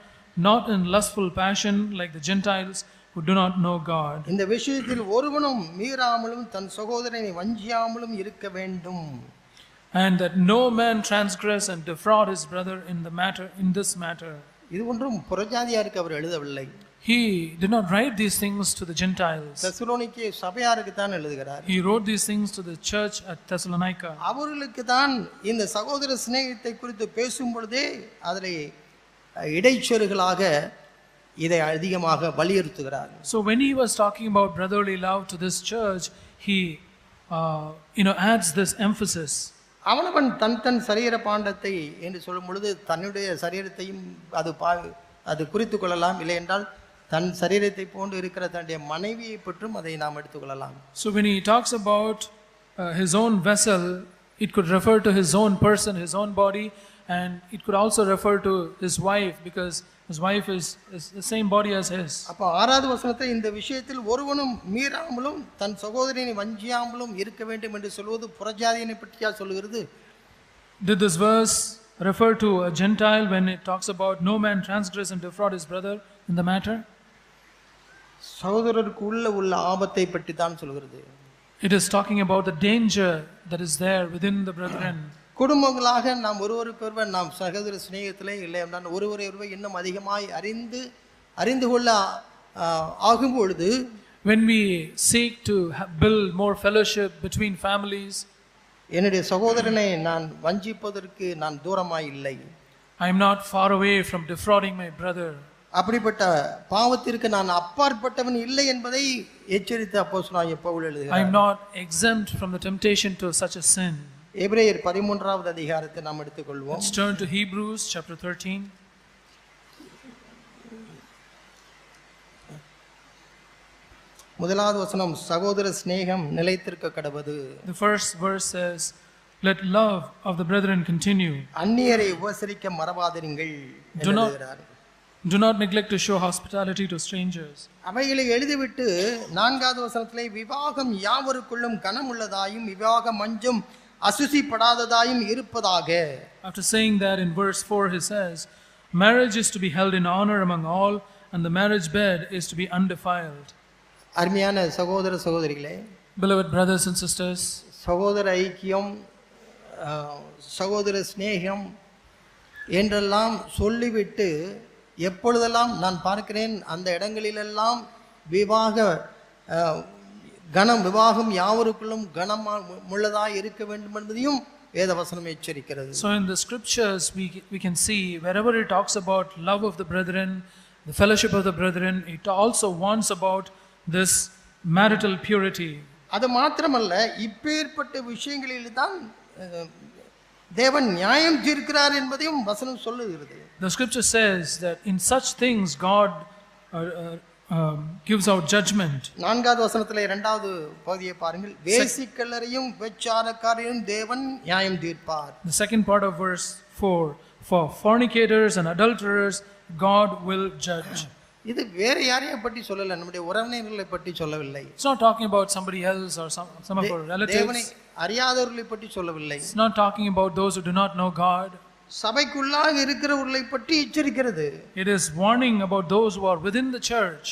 not in lustful passion like the Gentiles who do not know God. இந்த விஷயத்தில் ஒருவனும் மீறாமலும் தன் சகோதரனை வஞ்சியாமலும் இருக்க வேண்டும். And that no man transgress and defraud his brother in this matter. இது ஒன்றும் புறஜாதியாருக்கு அவர் எழுதவில்லை. He did not write these things to the Gentiles. Thessalonica சபையாருக்கு தான் எழுதுகிறார். He wrote these things to the church at Thessalonica. அவர்களுக்கு தான் இந்த சகோதர சிநேகத்தை குறித்து பேசும் பொழுதே அதிலே இடைச்சொல்களாக இதை அதிகமாக வலியுறுத்துகிறார். So when he was talking about brotherly love to this church, he adds this emphasis. அவனவன் தன் சரீர பாண்டத்தை என்று சொல்லும் பொழுது தன்னுடைய சரீரத்தையும் அது குறித்து கொள்ளலாம், இல்லை என்றால் தன் சரீரத்தை போன்று இருக்கிற தன்னுடைய மனைவியை பற்றும் அதை நாம் எடுத்துக்கொள்ளலாம். So when he talks about his own vessel, it could refer to his own person, his own body, and it could also refer to his wife, because his wife is the same body as his. அப்ப 6வது வசனத்தில் இந்த விஷயத்தில் ஒருவனும் மீறாமலும் தன் சகோதரனை வஞ்சியாமலும் இருக்க வேண்டும் என்று சொல்வது புறஜாதியினை பற்றியா சொல்கிறது? Did this verse refer to a Gentile when it talks about no man transgress and defraud his brother in the matter? சகோதரருக்கு உள்ள ஆபத்தை பற்றி தான் சொல்கிறது. It is talking about the danger that is there within the brethren. குடும்பங்களாக நாம் ஒருவருக்கொருவர் நாம் சகோதர சிநேகத்திலே இல்லை என்றால் ஒருவரை இன்னும் அதிகமாய் அறிந்து கொள்ள ஆகும் பொழுது, when we seek to build more fellowship between families, என்னுடைய சகோதரனை நான் வஞ்சிப்பதற்கு நான் தூரமாய் இல்லை. I am not far away from defrauding my brother. அப்படிப்பட்ட பாவத்திற்கு நான் அப்பாற்பட்டவன் இல்லை என்பதை எச்சரித்து அப்போஸ்தலனாகிய பவுல் எழுதுகிறார். I am not exempt from the temptation to such a sin. எபிரேயர் 13வது அதிகாரத்தை நாம் எடுத்துக்கொள்வோம். Let's turn to Hebrews chapter 13. முதலாவது வசனம், சகோதர சிநேகம் நிலைத்திருக்க கடவது. The first verse says, let love of the brethren continue. அந்நியரை உபசரிக்க மறவாதிருங்கள் என்கிறார். Do not neglect to show hospitality to strangers. அவைகளை எழுதிவிட்டு 4வது வசனத்திலே விவாகம் யாவருக்குள்ளும் கனமுள்ளதாயும் விவாக மஞ்சம் அசுசிப்படாததாயும் இருப்பதாக. After saying that, in verse 4 he says, marriage is to be held in honor among all, and the marriage bed is to be undefiled. அருமையான சகோதர சகோதரிகளே, Beloved brothers and sisters, சகோதர ஐக்கியம், சகோதர சிநேகம் என்றெல்லாம் சொல்லிவிட்டு எப்பொழுதெல்லாம் நான் பார்க்கிறேன் அந்த இடங்களிலெல்லாம் விவாகம் யாவருக்குள்ளும் கனமுள்ளதாய் இருக்க வேண்டும் என்பதையும் வேதவசனம் எச்சரிக்கிறது. So in the scriptures we can see wherever it talks about love of the brethren, the fellowship of the brethren, it also warns about this marital purity. அது மாத்திரமல்ல, இப்பேற்பட்ட விஷயங்களில் தான் தேவன் நியாயம் தீர்க்கிறார் என்பதையும் வசனம் சொல்லுகிறது. The scripture says that in such things God gives out judgment. 4வது வசனத்திலே 2வது பகுதியை பாருங்கள். வேசிக்கல்லரையும் விபச்சாரக்காரரையும் தேவன் நியாயம் தீர்ப்பார். The second part of verse 4, for fornicators and adulterers God will judge. இது வேற யாரையும் பற்றி சொல்லல, நம்முடைய உறவினர்களை பற்றி சொல்லவில்லை. It's not talking about somebody else or some of our relatives. தேவனை அறியாதவர்களை பற்றி சொல்லவில்லை. It's not talking about those who do not know God. சபைக்குள்ளாக இருக்கிறவர்களை பற்றி எச்சரிக்கிறது. It is warning about those who are within the church.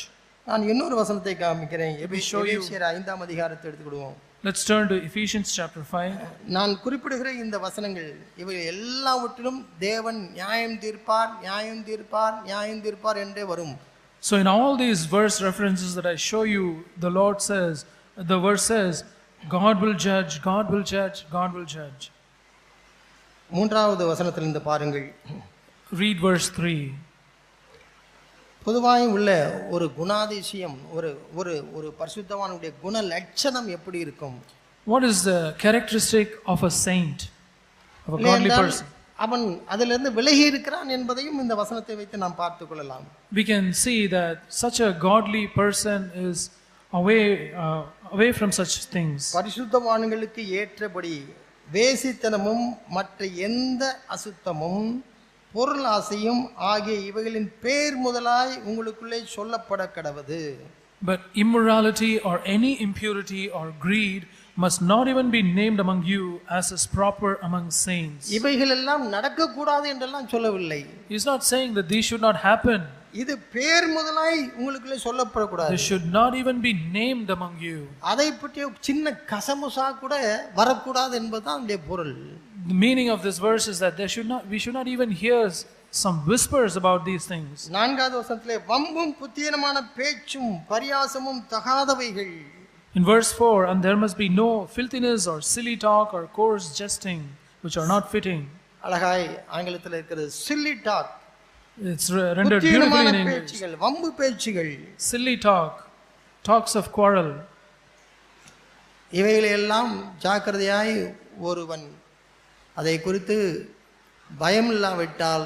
நான் இன்னொரு வசனத்தை காமிக்கிறேன். எபேசியர் 5ஆம் அதிகாரத்தை எடுத்துக்கிடுவோம். Let's turn to Ephesians chapter 5. நான் குறிப்பிடுகிற இந்த வசனங்கள் இவை எல்லாவற்றிலும் தேவன் நியாயம் தீர்ப்பார், நியாயம் தீர்ப்பார், நியாயம் தீர்ப்பார் என்றே வரும். So in all these verse references that I show you, the Lord says, the verse says, God will judge, God will judge, God will judge. 3வது வசனத்திலிருந்து பாருங்கள். Read verse 3. பொதுவாக உள்ள ஒரு குணாதிசயம், ஒரு ஒரு ஒரு பரிசுத்தவானுடைய குண லட்சணம் எப்படி இருக்கும்? What is the characteristic of a saint, of a godly person? அவன் அதிலிருந்து விலகி இருக்கிறான் என்பதையும் இந்த வசனத்தை வைத்து நாம் பார்த்து கொள்ளலாம். We can see that such a godly person is away from such things. பரிசுத்தவான்களுக்கு ஏற்றபடி வேசித்தனமும் மற்ற எந்த அசுத்தமும் பொருள் ஆசையும் ஆகிய இவைகளின் பேர் முதலாய் உங்களுக்குள்ளே சொல்லப்பட கடவது. But immorality or any impurity or greed must not even be named among you as is proper among saints. இவைகள் எல்லாம் நடக்க கூடாது என்றெல்லாம் சொல்லவில்லை. He is not saying that these should not happen. இது பேர் முதலாய் உங்களுக்குள்ளே சொல்லப்பட கூடாது. They should not even be named among you. அதை பற்றிய சின்ன கசமுசா கூட வரக்கூடாது என்பதுதான் அதனுடைய பொருள். The meaning of this verse is that we should not even hear some whispers about these things. 4வது வசனத்திலே வம்பும் புத்தியீனமான பேச்சும் பரியாசமும் தகாதவைகள். In verse 4, and there must be no filthiness or silly talk or coarse jesting which are not fitting. அழகாய் ஆங்கிலத்தில் இருக்கிறது silly talk. It's rendered beautifully in English. பேச்சுகள், வம்பு பேச்சுகள். Silly talk, talks of quarrel. இவைகளெல்லாம் ஜாக்கிரதையாய் ஒருவன் அதை குறித்து பயமில்லாவிட்டால்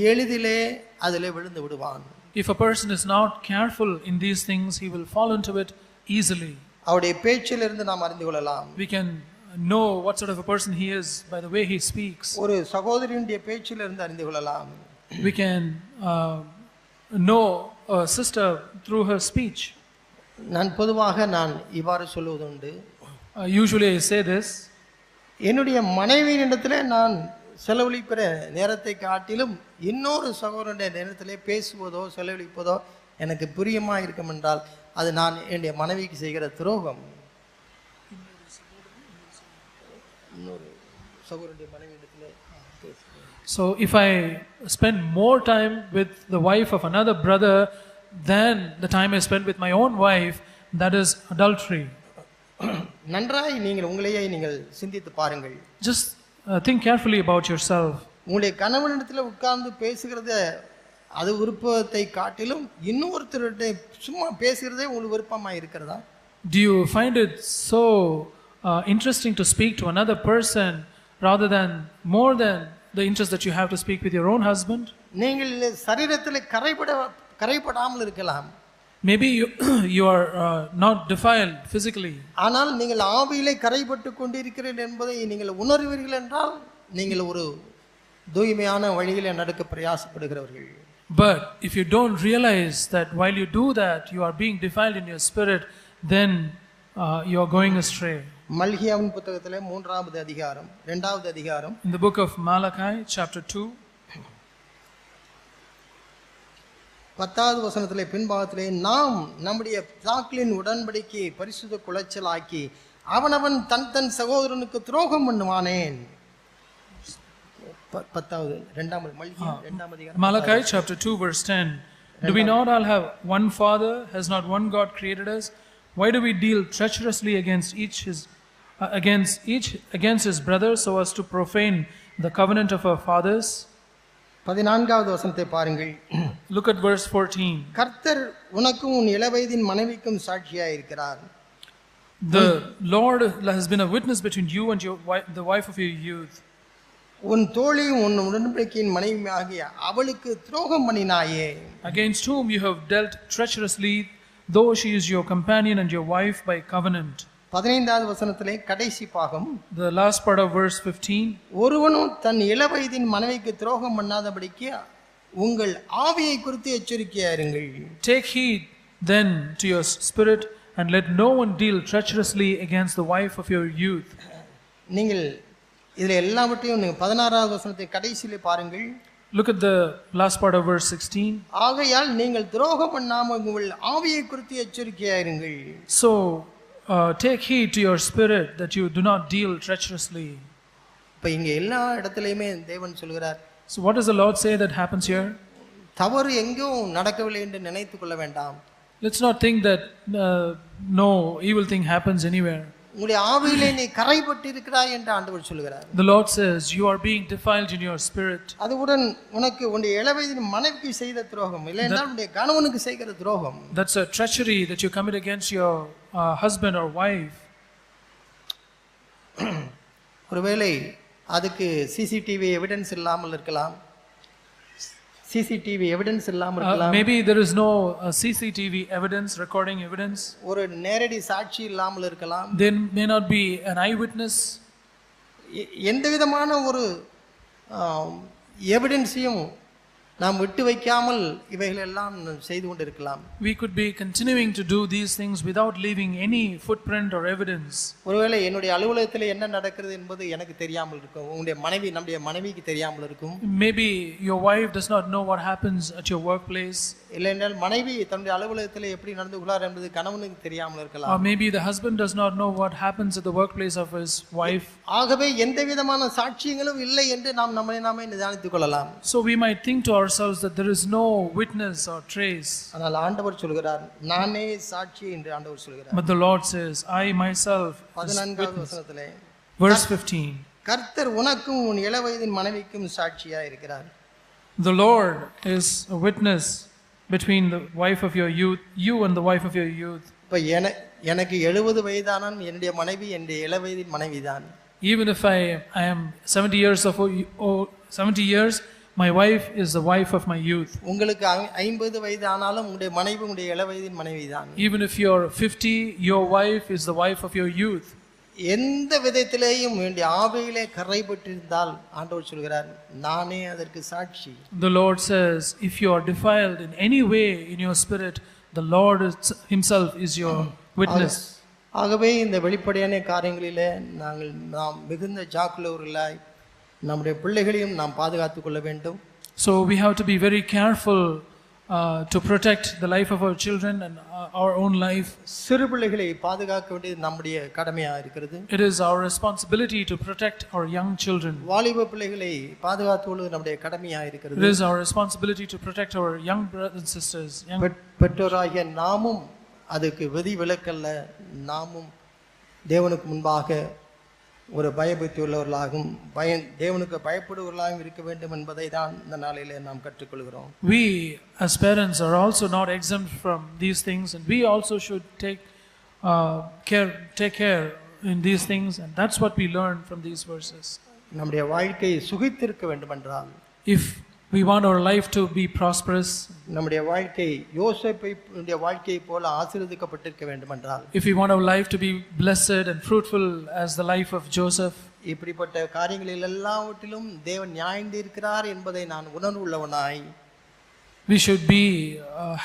எளிதிலே அதிலே விழுந்து விடுவான். If a person is not careful in these things, he will fall into it easily. அவருடைய பேச்சிலிருந்து நாம் அறிந்து கொள்ளலாம். We can know what sort of a person he is by the way he speaks. ஒரு சகோதரியுடைய பேச்சிலிருந்து அறிந்து கொள்ளலாம். We can know a sister through her speech. நான் பொதுவாக இவ்வாறு சொல்லுவதுண்டு. Usually I say this. என்னுடைய மனைவியினிடத்திலே நான் செலவழிக்கிற நேரத்தை காட்டிலும் இன்னொரு சகோதரனுடைய நேரத்திலே பேசுவதோ செலவழிப்பதோ எனக்கு பிரியமாக இருக்கும் என்றால் அது நான் என்னுடைய மனைவிக்கு செய்கிற துரோகம். So if I spend more time with the wife of another brother than the time I spend with my own wife, that is adultery. நன்றாய் நீங்கள் உங்களையே நீங்கள் சிந்தித்து பாருங்கள். Just think carefully about yourself. உங்களுடைய கணவனிடத்தில் உட்கார்ந்து பேசுகிறத அது விருப்பத்தை காட்டிலும் இன்னொருத்தருடைய சும்மா பேசுகிறதே உங்களுக்கு விருப்பமாக இருக்கிறதா? Do you find it so interesting to speak to another person rather than more than the interest that you have to speak with your own husband? நீங்கள் சரீரத்தில் கரைபடாமல் இருக்கலாம். Maybe you are not defiled physically. ஆனால் நீங்கள் ஆவியிலே கரைபட்டு கொண்டிருக்கிறீர்கள் என்பதை நீங்கள் உணர்வீர்கள் என்றால் நீங்கள் ஒரு தூய்மையான வழியிலே நடக்க பிரயாசப்படுகிறவர்கள். But if you don't realize that while you do that you are being defiled in your spirit, then you are going astray. மல்கியாவின் புத்தகத்திலே 3வது அதிகாரம் 2வது அதிகாரம், in the book of Malachi chapter 2, 10வது வசனத்திலே பின்பாகத்திலே நாம் நம்முடைய பிதாக்களின் உடன்படிக்கையை பரிசுத்த குலைச்சலாக்கி அவனவன் தன் சகோதரனுக்கு துரோகம் பண்ணுவானேன். 10வது 2வது Malachi chapter 2 verse 10. Do we not all have one Father? Has not one God created us? Why do we deal treacherously against his brother so as to profane the covenant of our fathers? 14வது வசனத்தை பாருங்கள். Look at verse 14. கர்த்தர் உனக்கும் உன் இளவயதின் மனைவிக்கும் சாட்சியாய் இருக்கிறார். The Lord has been a witness between you and the wife of your youth. உன் தோழியும் உன் உடன்படிக்கையின் மனைவி ஆகிய அவளுக்கு துரோகம் பண்ணினாயே. Against whom you have dealt treacherously, though she is your companion and your wife by covenant. 15வது வசனத்திலே கடைசி பாகம், The last part of verse 15. ஒருவனும் தன் இளவயதின் மனைவிக்கு துரோகம் பண்ணாதபடிக்கு உங்கள் ஆவியை குறித்து எச்சரிக்கையா இருங்கள். Take heed then to your spirit, and let no one deal treacherously against the wife of your youth. நீங்கள் இதுல எல்லாவற்றையும் நீங்கள் 16வது வசனத்தை கடைசியிலே பாருங்கள். Look at the last part of verse 16. ஆகையால் நீங்கள் துரோகம் பண்ணாமல் உங்கள் ஆவியை குறித்து எச்சரிக்கையா இருங்கள். So take heed to your spirit that you do not deal treacherously. இப்ப இங்க எல்லா இடத்திலையுமே தேவன் சொல்கிறார். So what does the Lord say that happens here? தவறு எங்கேயும் நடக்கவில்லை என்று நினைத்துக் கொள்ள வேண்டாம். Let's not think that no evil thing happens anywhere. உங்களுடைய ஆவியிலே நீ கரைபட்டு இருக்கிறாய் என்று ஆண்டவர் சொல்கிறார். The Lord says you are being defiled in your spirit. அதுவுடன் உனக்கு உன்னுடைய இளவயதின் மனைவிக்கு செய்த துரோகம் இல்லை என்றால் உன்னுடைய கணவனுக்கு செய்கிற துரோகம். That's a treachery that you commit against your husband or wife. ஒருவேளை அதுக்கு சிசிடிவி எவிடன்ஸ் இல்லாமல் இருக்கலாம். சிசிடிவி எவிடன்ஸ் இல்லாமல் இருக்கலாம். Maybe there is no CCTV evidence, recording evidence. ஒரு நேரடி சாட்சி இல்லாமல் இருக்கலாம். There may not be an eyewitness. எந்த விதமான ஒரு எவிடன்ஸையும் நாம் விட்டு வைக்காமல் இவைகள் எல்லாம் செய்து கொண்டிருக்கலாம். We could be continuing to do these things without leaving any footprint or evidence. ஒருவேளை என்னுடைய அலுவலகத்தில் என்ன நடக்கிறது என்பது எனக்கு தெரியாமல் இருக்கும். உங்களுடைய மனைவி நம்முடைய மனைவிக்கு தெரியாமல் இருக்கும். Maybe your wife does not know what happens at your workplace. இல்லை என்றால் மனைவி தன்னுடைய அலுவலகத்தில் எப்படி நடந்து கொள்ளார் என்பது கணவனுக்கு தெரியாமல் இருக்கலாம். Or maybe the husband does not know what happens at the workplace of his wife. ஆகவே எந்த விதமான சாட்சியங்களும் இல்லை என்று நாம் நம்மை நாமே நிதானித்துக் கொள்ளலாம். So we might think to ourselves that there is no witness or trace. ஆனால் ஆண்டவர் சொல்கிறார், நானே சாட்சி என்று ஆண்டவர் சொல்கிறார். But the Lord says, I myself. 14வது வசனத்திலே Verse 15. கர்த்தர் உனக்கும் உன் இளவயதின் மனைவிக்கும் சாட்சியா இருக்கிறார். The Lord is a witness between the wife of your youth, you and the wife of your youth. இப்ப எனக்கு 70 வயதானான் என்னுடைய மனைவி என்னுடைய இளவயதின் மனைவிதான். Even if I am 70 years, my wife is the wife of my youth. உங்களுக்கு 50 வயது ஆனாலும் உங்களுடைய மனைவி உங்களுடைய இளவயதின் மனைவிதான். Even if you are 50, your wife is the wife of your youth. எந்த விதத்திலேயும் என்னுடைய ஆவியிலே கரைபட்டிருந்தால் ஆண்டவர் சொல்கிறார், நானே அதற்கு சாட்சி. The Lord says, if you are defiled in any way in your spirit, the Lord himself is your witness. ஆகவே இந்த வெளிப்படையான காரியங்களிலே நாம் மிகுந்த ஜாக்கிரதையுள்ளவர்களாய் நம்முடைய பிள்ளைகளையும் நாம் பாதுகாத்துக் கொள்ள வேண்டும். So we have to be very careful to protect the life of our children and our own life. சிறு பிள்ளைகளை பாதுகாக்க வேண்டியது நம்முடைய கடமையா இருக்கிறது. It is our responsibility to protect our young children. வாலிப பிள்ளைகளை பாதுகாத்துக் கொள்வது நம்முடைய கடமையா இருக்கிறது. It is our responsibility to protect our young brothers and sisters. பெற்றோராகிய நாமும் அதுக்கு விதிவிலக்கல்ல. நாமும் தேவனுக்கு முன்பாக ஒரு பயபக்தி உள்ளவர்களாகவும் தேவனுக்கு பயப்படுவர்களாகவும் இருக்க வேண்டும் என்பதை தான் இந்த நாளிலே நாம் கற்றுக்கொள்கிறோம். We as parents are also not exempt from these things, and we also should take care in these things, and that's what we learn from these verses. நம்முடைய வாழ்க்கை சுகித்திருக்க வேண்டும் என்றால், if we want our life to be prosperous, நம்முடைய வாழ்க்கை யோசேப்புடைய வாழ்க்கையை போல ஆசீர்வதிக்கப்பட்டிருக்க வேண்டும் என்றால், if we want our life to be blessed and fruitful as the life of Joseph, இப்படிப்பட்ட காரியங்களில் எல்லாவற்றிலும் தேவன் நியாயந்திருக்கிறார் என்பதை நான் உணர்வுள்ளவனாய், we should be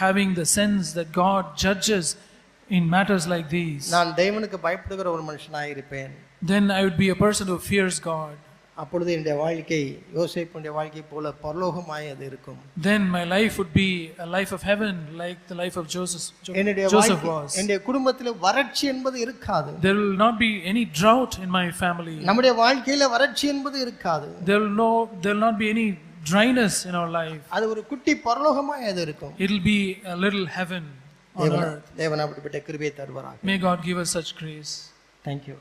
having the sense that God judges in matters like these. நான் தேவனுக்கு பயப்படுகிற ஒரு மனுஷனாய் இருப்பேன். Then I would be a person who fears God. அப்பொழுது என்னுடைய வாழ்க்கை யோசேப்புடைய வாழ்க்கை போல பரலோகமாய் அது இருக்கும். Then my life would be a life of heaven, like the life of Joseph was. என்னுடைய குடும்பத்தில் வறட்சி என்பது இருக்காது. There will not be any drought in my family. நம்முடைய வாழ்க்கையில வறட்சி என்பது இருக்காது. There will not be any dryness in our life. அது ஒரு குட்டி பரலோகமாய் அது இருக்கும். It will be a little heaven on earth. தேவன் அப்படிப்பட்ட கிருபையை தருவாராக. May God give us such grace. Thank you.